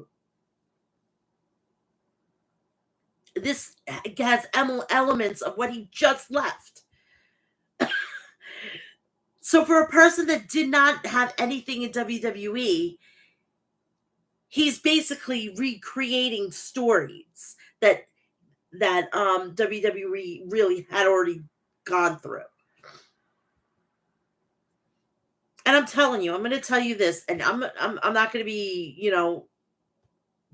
Speaker 1: This has elements of what he just left. So for a person that did not have anything in WWE, he's basically recreating stories that WWE really had already gone through. And I'm telling you, I'm going to tell you this, and I'm not going to be,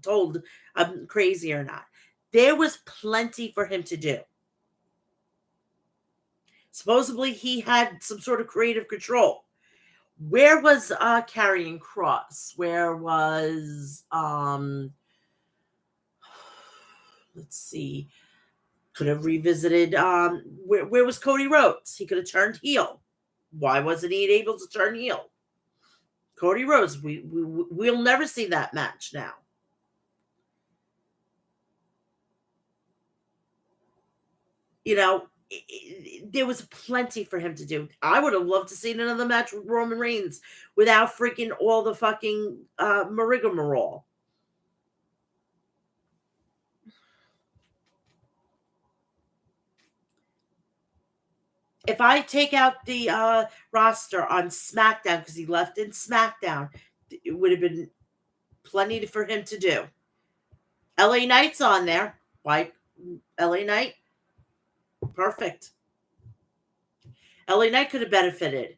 Speaker 1: told I'm crazy or not. There was plenty for him to do. Supposedly he had some sort of creative control. Where was Karrion Kross? Where was let's see. Could have revisited where was Cody Rhodes? He could have turned heel. Why wasn't he able to turn heel? Cody Rhodes, we'll never see that match now. There was plenty for him to do. I would have loved to see another match with Roman Reigns without freaking all the fucking rigmarole. If I take out the roster on SmackDown, because he left in SmackDown, it would have been plenty for him to do. LA Knight's on there. Like LA Knight. Perfect. LA Knight could have benefited.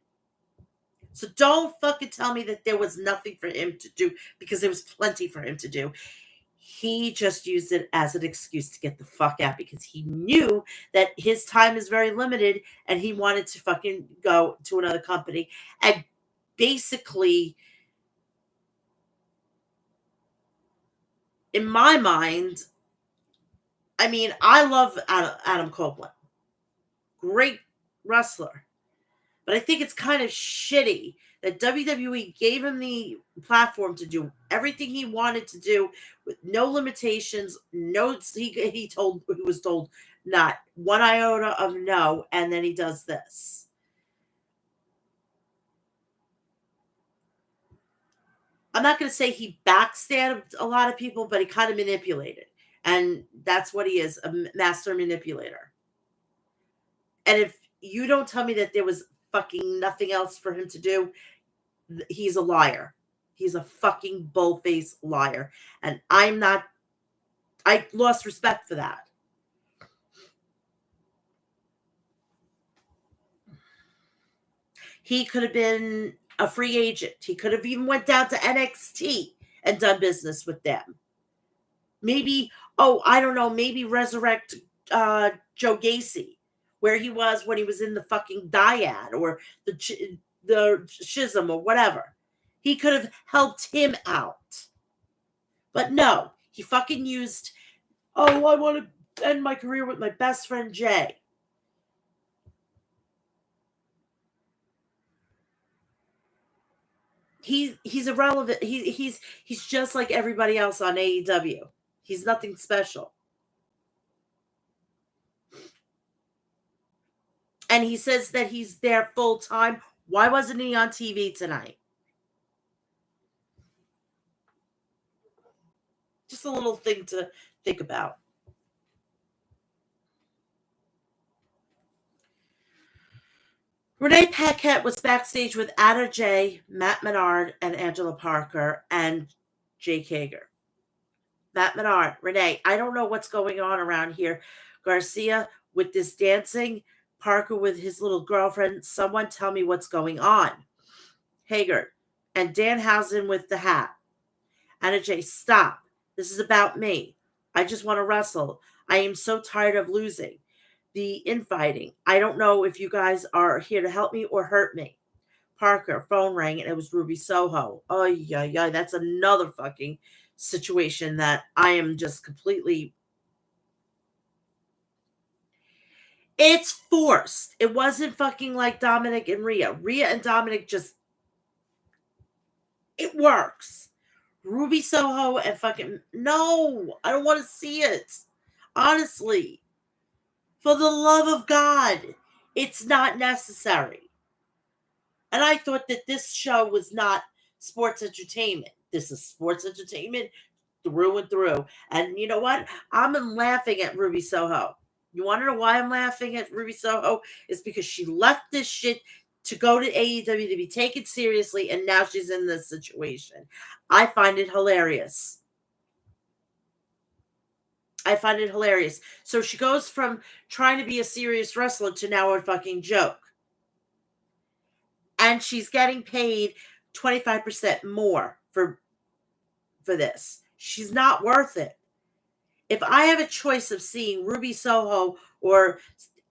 Speaker 1: So don't fucking tell me that there was nothing for him to do, because there was plenty for him to do. He just used it as an excuse to get the fuck out, because he knew that his time is very limited and he wanted to fucking go to another company. And basically, in my mind, I mean, I love Adam Copeland. Great wrestler. But I think it's kind of shitty that WWE gave him the platform to do everything he wanted to do with no limitations. No, he was told not one iota of no, and then he does this. I'm not going to say he backstabbed a lot of people, but he kind of manipulated. And that's what he is, a master manipulator. And if you don't tell me that there was fucking nothing else for him to do, he's a liar. He's a fucking bull-faced liar. And I lost respect for that. He could have been a free agent. He could have even went down to NXT and done business with them. Maybe, I don't know, maybe resurrect Joe Gacy, where he was when he was in the fucking dyad or the schism or whatever. He could have helped him out. But no, he fucking used, I want to end my career with my best friend Jay. He's irrelevant. He's just like everybody else on AEW. He's nothing special. And he says that he's there full time. Why wasn't he on TV tonight? Just a little thing to think about. Renee Paquette was backstage with Anna Jay, Matt Menard, and Angela Parker, and Jake Hager. Matt Menard, Renee, I don't know what's going on around here. Garcia with this dancing, Parker with his little girlfriend. Someone tell me what's going on. Hager, and Danhausen with the hat. Anna Jay, stop. This is about me. I just want to wrestle. I am so tired of losing. The infighting. I don't know if you guys are here to help me or hurt me. Parker, phone rang, and it was Ruby Soho. Oh, yeah. That's another fucking situation that I am just completely. It's forced. It wasn't fucking like Dominic and Rhea. Rhea and Dominic just. It works. Ruby Soho and fucking. No, I don't want to see it. Honestly. For the love of God, it's not necessary. And I thought that this show was not sports entertainment. This is sports entertainment through and through. And you know what? I'm laughing at Ruby Soho. You want to know why I'm laughing at Ruby Soho? It's because she left this shit to go to AEW to be taken seriously, and now she's in this situation. I find it hilarious. So she goes from trying to be a serious wrestler to now a fucking joke. And she's getting paid 25% more for this. She's not worth it. If I have a choice of seeing Ruby Soho or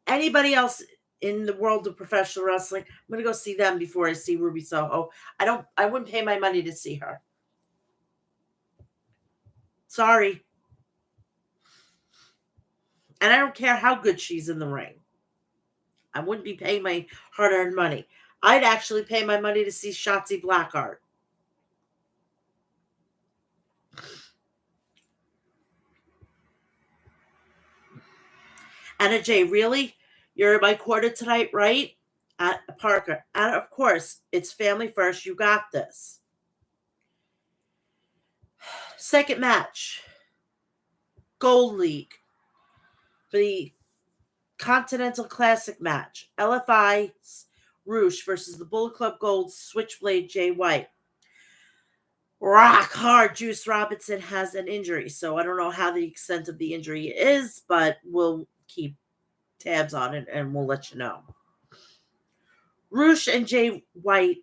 Speaker 1: anybody else in the world of professional wrestling, I'm going to go see them before I see Ruby Soho. I wouldn't pay my money to see her. Sorry. And I don't care how good she's in the ring. I wouldn't be paying my hard-earned money. I'd actually pay my money to see Shotzi Blackheart. Anna Jay, really? You're in my corner tonight, right? At Parker. And of course, it's family first. You got this. Second match. Gold League. For the Continental Classic match. LFI's Roosh versus the Bullet Club Gold's Switchblade Jay White. Rock hard Juice Robinson has an injury, so I don't know how the extent of the injury is, but we'll keep tabs on it and we'll let you know. Roosh and Jay White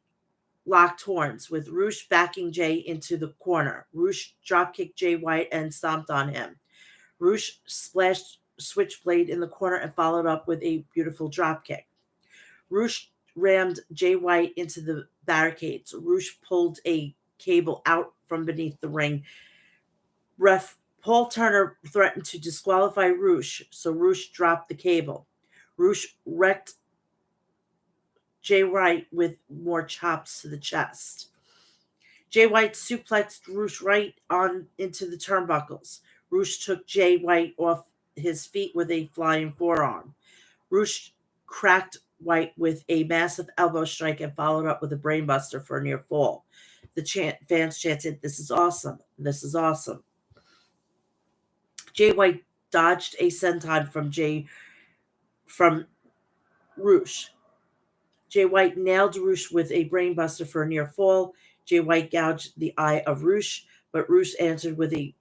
Speaker 1: locked horns, with Roosh backing Jay into the corner. Roosh dropkicked Jay White and stomped on him. Roosh splashed Switchblade in the corner and followed up with a beautiful dropkick. Roosh rammed Jay White into the barricades. Roosh pulled a cable out from beneath the ring. Ref Paul Turner threatened to disqualify Roosh, so Roosh dropped the cable. Roosh wrecked Jay White with more chops to the chest. Jay White suplexed Roosh right on into the turnbuckles. Roosh took Jay White off his feet with a flying forearm. Roosh cracked White with a massive elbow strike and followed up with a brainbuster for a near fall. Fans chanted, "This is awesome! This is awesome!" Jay White dodged a senton from Roosh. Jay White nailed Roosh with a brainbuster for a near fall. Jay White gouged the eye of Roosh, but Roosh answered with a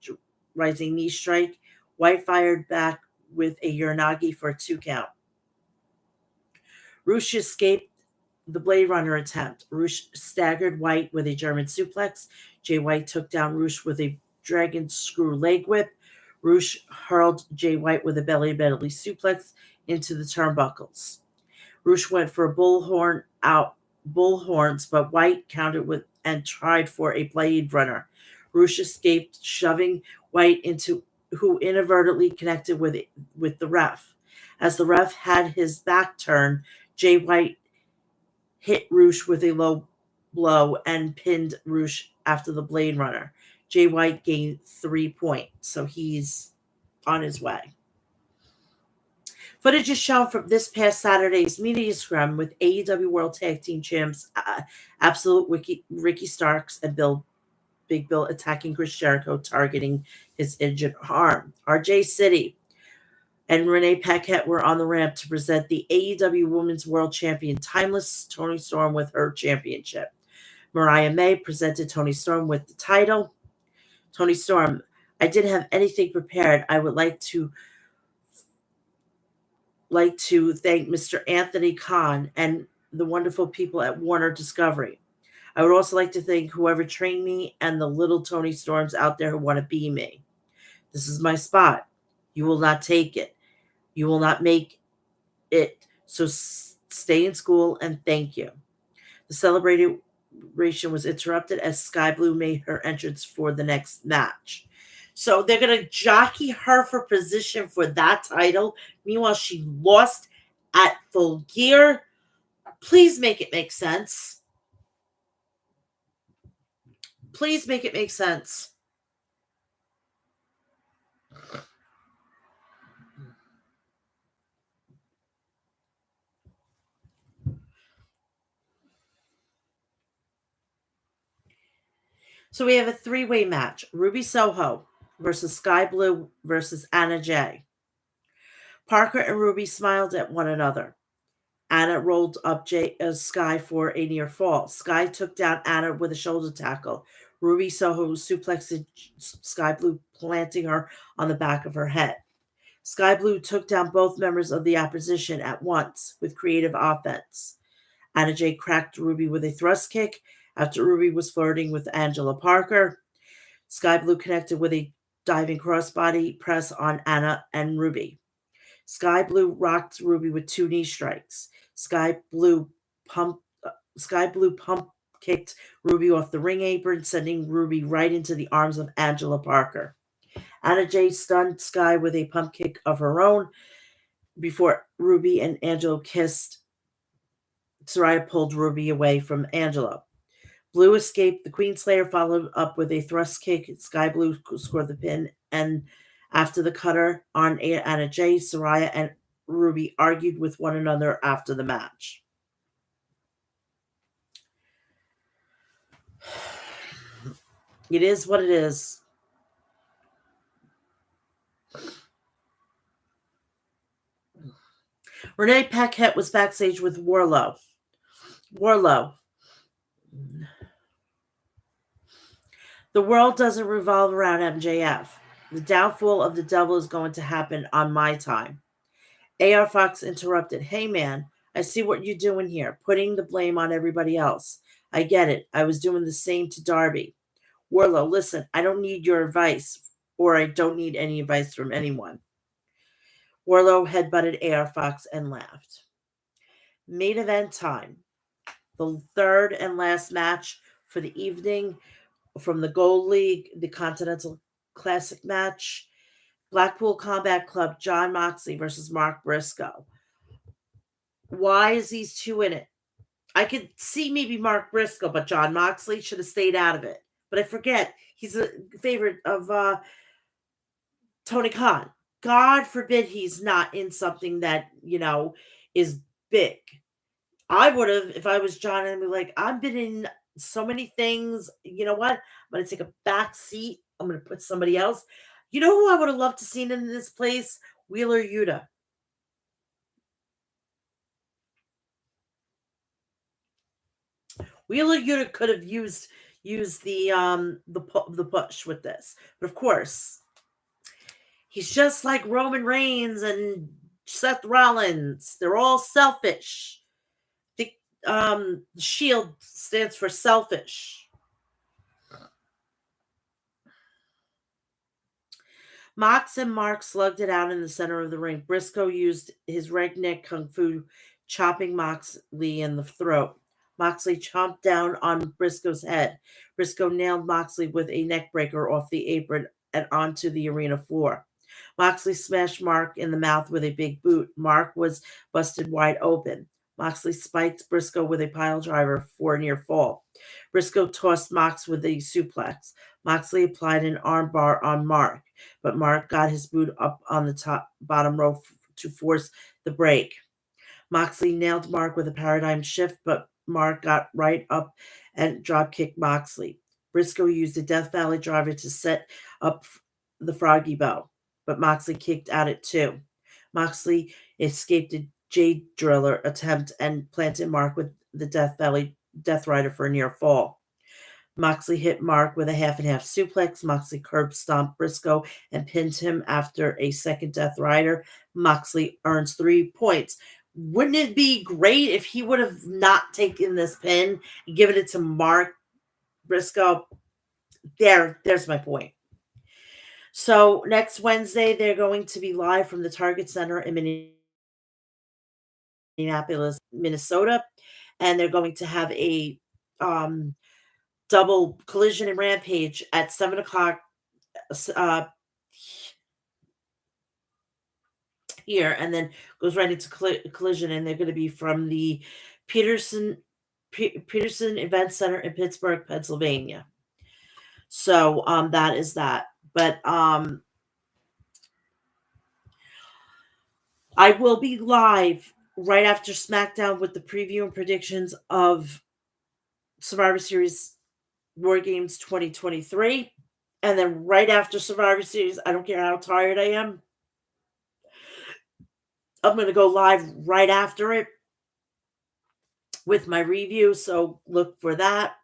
Speaker 1: rising knee strike. White fired back with a Uranagi for a 2 count. Roosh escaped the Blade Runner attempt. Roosh staggered White with a German suplex. Jay White took down Roosh with a dragon screw leg whip. Roosh hurled Jay White with a belly suplex into the turnbuckles. Roosh went for a bullhorns, but White countered with and tried for a Blade Runner. Roosh escaped, shoving White into who inadvertently connected with the ref. As the ref had his back turned, Jay White hit Roosh with a low blow and pinned Roosh after the Blade Runner. Jay White gained 3 points, so he's on his way. Footage is shown from this past Saturday's media scrum with AEW World Tag Team Champs Absolute Ricky Starks and Big Bill attacking Chris Jericho, targeting his injured arm. RJ City and Renee Paquette were on the ramp to present the AEW Women's World Champion Timeless Toni Storm with her championship. Mariah May presented Toni Storm with the title. Toni Storm, I didn't have anything prepared. I would like to thank Mr. Anthony Khan and the wonderful people at Warner Discovery. I would also like to thank whoever trained me and the little Toni Storms out there who want to be me. This is my spot. You will not take it. You will not make it. So stay in school and thank you. The celebration was interrupted as Sky Blue made her entrance for the next match. So they're going to jockey her for position for that title. Meanwhile, she lost at Full Gear. Please make it make sense. Please make it make sense. So we have a 3-way match. Ruby Soho versus Sky Blue versus Anna Jay. Parker and Ruby smiled at one another. Anna rolled up Sky for a near fall. Sky took down Anna with a shoulder tackle. Ruby Soho suplexed Sky Blue, planting her on the back of her head. Sky Blue took down both members of the opposition at once with creative offense. Anna Jay cracked Ruby with a thrust kick after Ruby was flirting with Angela Parker. Sky Blue connected with a diving crossbody press on Anna and Ruby. Sky Blue rocked Ruby with 2 knee strikes. Sky Blue pump kicked Ruby off the ring apron, sending Ruby right into the arms of Angela Parker. Anna Jay stunned Sky with a pump kick of her own before Ruby and Angela kissed. Saraya pulled Ruby away from Angela. Blue escaped. The Queenslayer followed up with a thrust kick. Sky Blue scored the pin, and after the cutter on Anna Jay, Saraya and Ruby argued with one another after the match. It is what it is. Renee Paquette was backstage with Wardlow. The world doesn't revolve around MJF. The downfall of the devil is going to happen on my time. AR Fox interrupted. Hey man, I see what you're doing here, putting the blame on everybody else. I get it. I was doing the same to Darby. Wardlow, listen, I don't need your advice, or I don't need any advice from anyone. Wardlow headbutted AR Fox and laughed. Main event time. The third and last match for the evening from the Gold League, the Continental Classic match. Blackpool Combat Club, Jon Moxley versus Mark Briscoe. Why is these two in it? I could see maybe Mark Briscoe, but Jon Moxley should have stayed out of it. But I forget, he's a favorite of Tony Khan. God forbid he's not in something that, is big. I would have, if I was John, and be like, I've been in So many things. You know what? I'm going to take a back seat. I'm going to put somebody else. You know who I would have loved to seen in this place? Wheeler Yuta. Wheeler Yuta could have used the push with this, but of course he's just like Roman Reigns and Seth Rollins. They're all selfish. The Shield stands for selfish. Mox and Mark slugged it out in the center of the ring. Briscoe used his redneck kung fu, chopping Moxley in the throat. Moxley chomped down on Briscoe's head. Briscoe nailed Moxley with a neckbreaker off the apron and onto the arena floor. Moxley smashed Mark in the mouth with a big boot. Mark was busted wide open. Moxley spiked Briscoe with a pile driver for a near fall. Briscoe tossed Mox with a suplex. Moxley applied an armbar on Mark, but Mark got his boot up on the top bottom rope to force the break. Moxley nailed Mark with a paradigm shift, but Mark got right up and drop kicked Moxley. Briscoe used a Death Valley driver to set up the Froggy Bow, but Moxley kicked at it too. Moxley escaped a Jade Driller attempt and planted Mark with the Death Valley Death Rider for a near fall. Moxley hit Mark with a half and half suplex. Moxley curb stomped Briscoe and pinned him after a second Death Rider. Moxley earns 3 points. Wouldn't it be great if he would have not taken this pin and given it to Mark Briscoe? There's my point. So next Wednesday, they're going to be live from the Target Center in Minneapolis, Minnesota, and they're going to have a double collision and rampage at 7 o'clock uh, here, and then goes right into collision, and they're going to be from the Peterson Peterson Event Center in Pittsburgh, Pennsylvania. So that is that. But I will be live right after SmackDown with the preview and predictions of Survivor Series War Games 2023. And then right after Survivor Series, I don't care how tired I am, I'm going to go live right after it with my review. So look for that.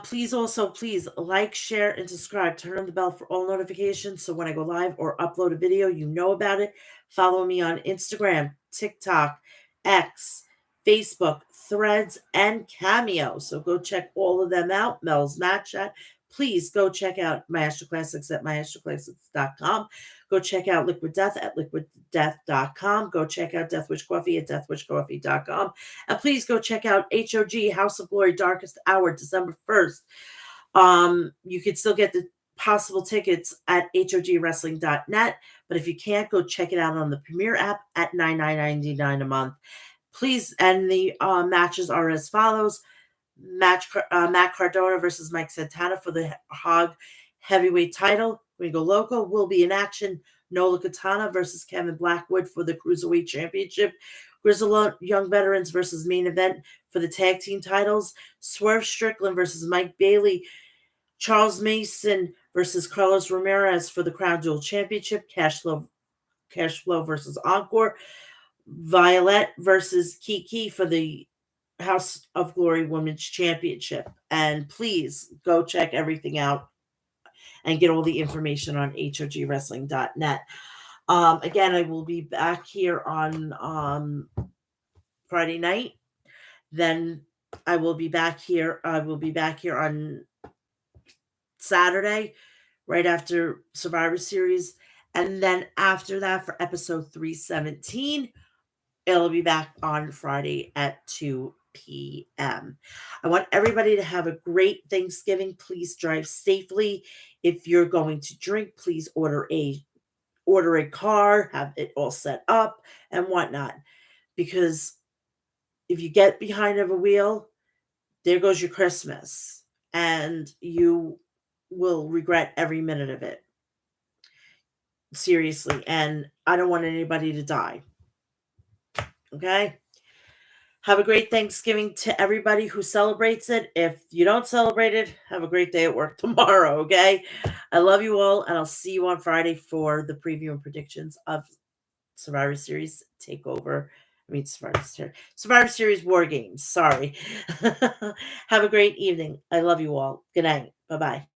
Speaker 1: Please like, share, and subscribe. Turn on the bell for all notifications so when I go live or upload a video, you know about it. Follow me on Instagram, TikTok, X, Facebook, Threads, and Cameo. So go check all of them out. Mel's Mat Chat. Please go check out Master Classics at masterclassics.com. Go check out Liquid Death at liquiddeath.com. Go check out Deathwish Coffee at deathwishcoffee.com. And please go check out HOG House of Glory Darkest Hour, December 1st. You could still get the possible tickets at hogwrestling.net. But if you can't, go check it out on the Premier app at $99.99 a month. Please, and the matches are as follows. Matt Cardona versus Mike Santana for the Hog Heavyweight title. We go local. Will be in action. Nola Katana versus Kevin Blackwood for the Cruiserweight Championship. Grizzled Young Veterans versus Main Event for the Tag Team titles. Swerve Strickland versus Mike Bailey. Charles Mason versus Carlos Ramirez for the Crown Jewel Championship. Cash Flow versus Encore. Violet versus Kiki for the House of Glory Women's Championship. And please go check everything out and get all the information on hogwrestling.net. Again, I will be back here on Friday night. Then I will be back here. I will be back here on Saturday, right after Survivor Series. And then after that, for episode 317, it'll be back on Friday at 2 p.m. I want everybody to have a great Thanksgiving. Please drive safely. If you're going to drink, please order a car, have it all set up and whatnot. Because if you get behind of a wheel, there goes your Christmas, and you will regret every minute of it. Seriously, and I don't want anybody to die. Okay? Have a great Thanksgiving to everybody who celebrates it. If you don't celebrate it, have a great day at work tomorrow, okay? I love you all, and I'll see you on Friday for the preview and predictions of Survivor Series Takeover. I mean, Survivor Series War Games. Sorry. Have a great evening. I love you all. Good night. Bye bye.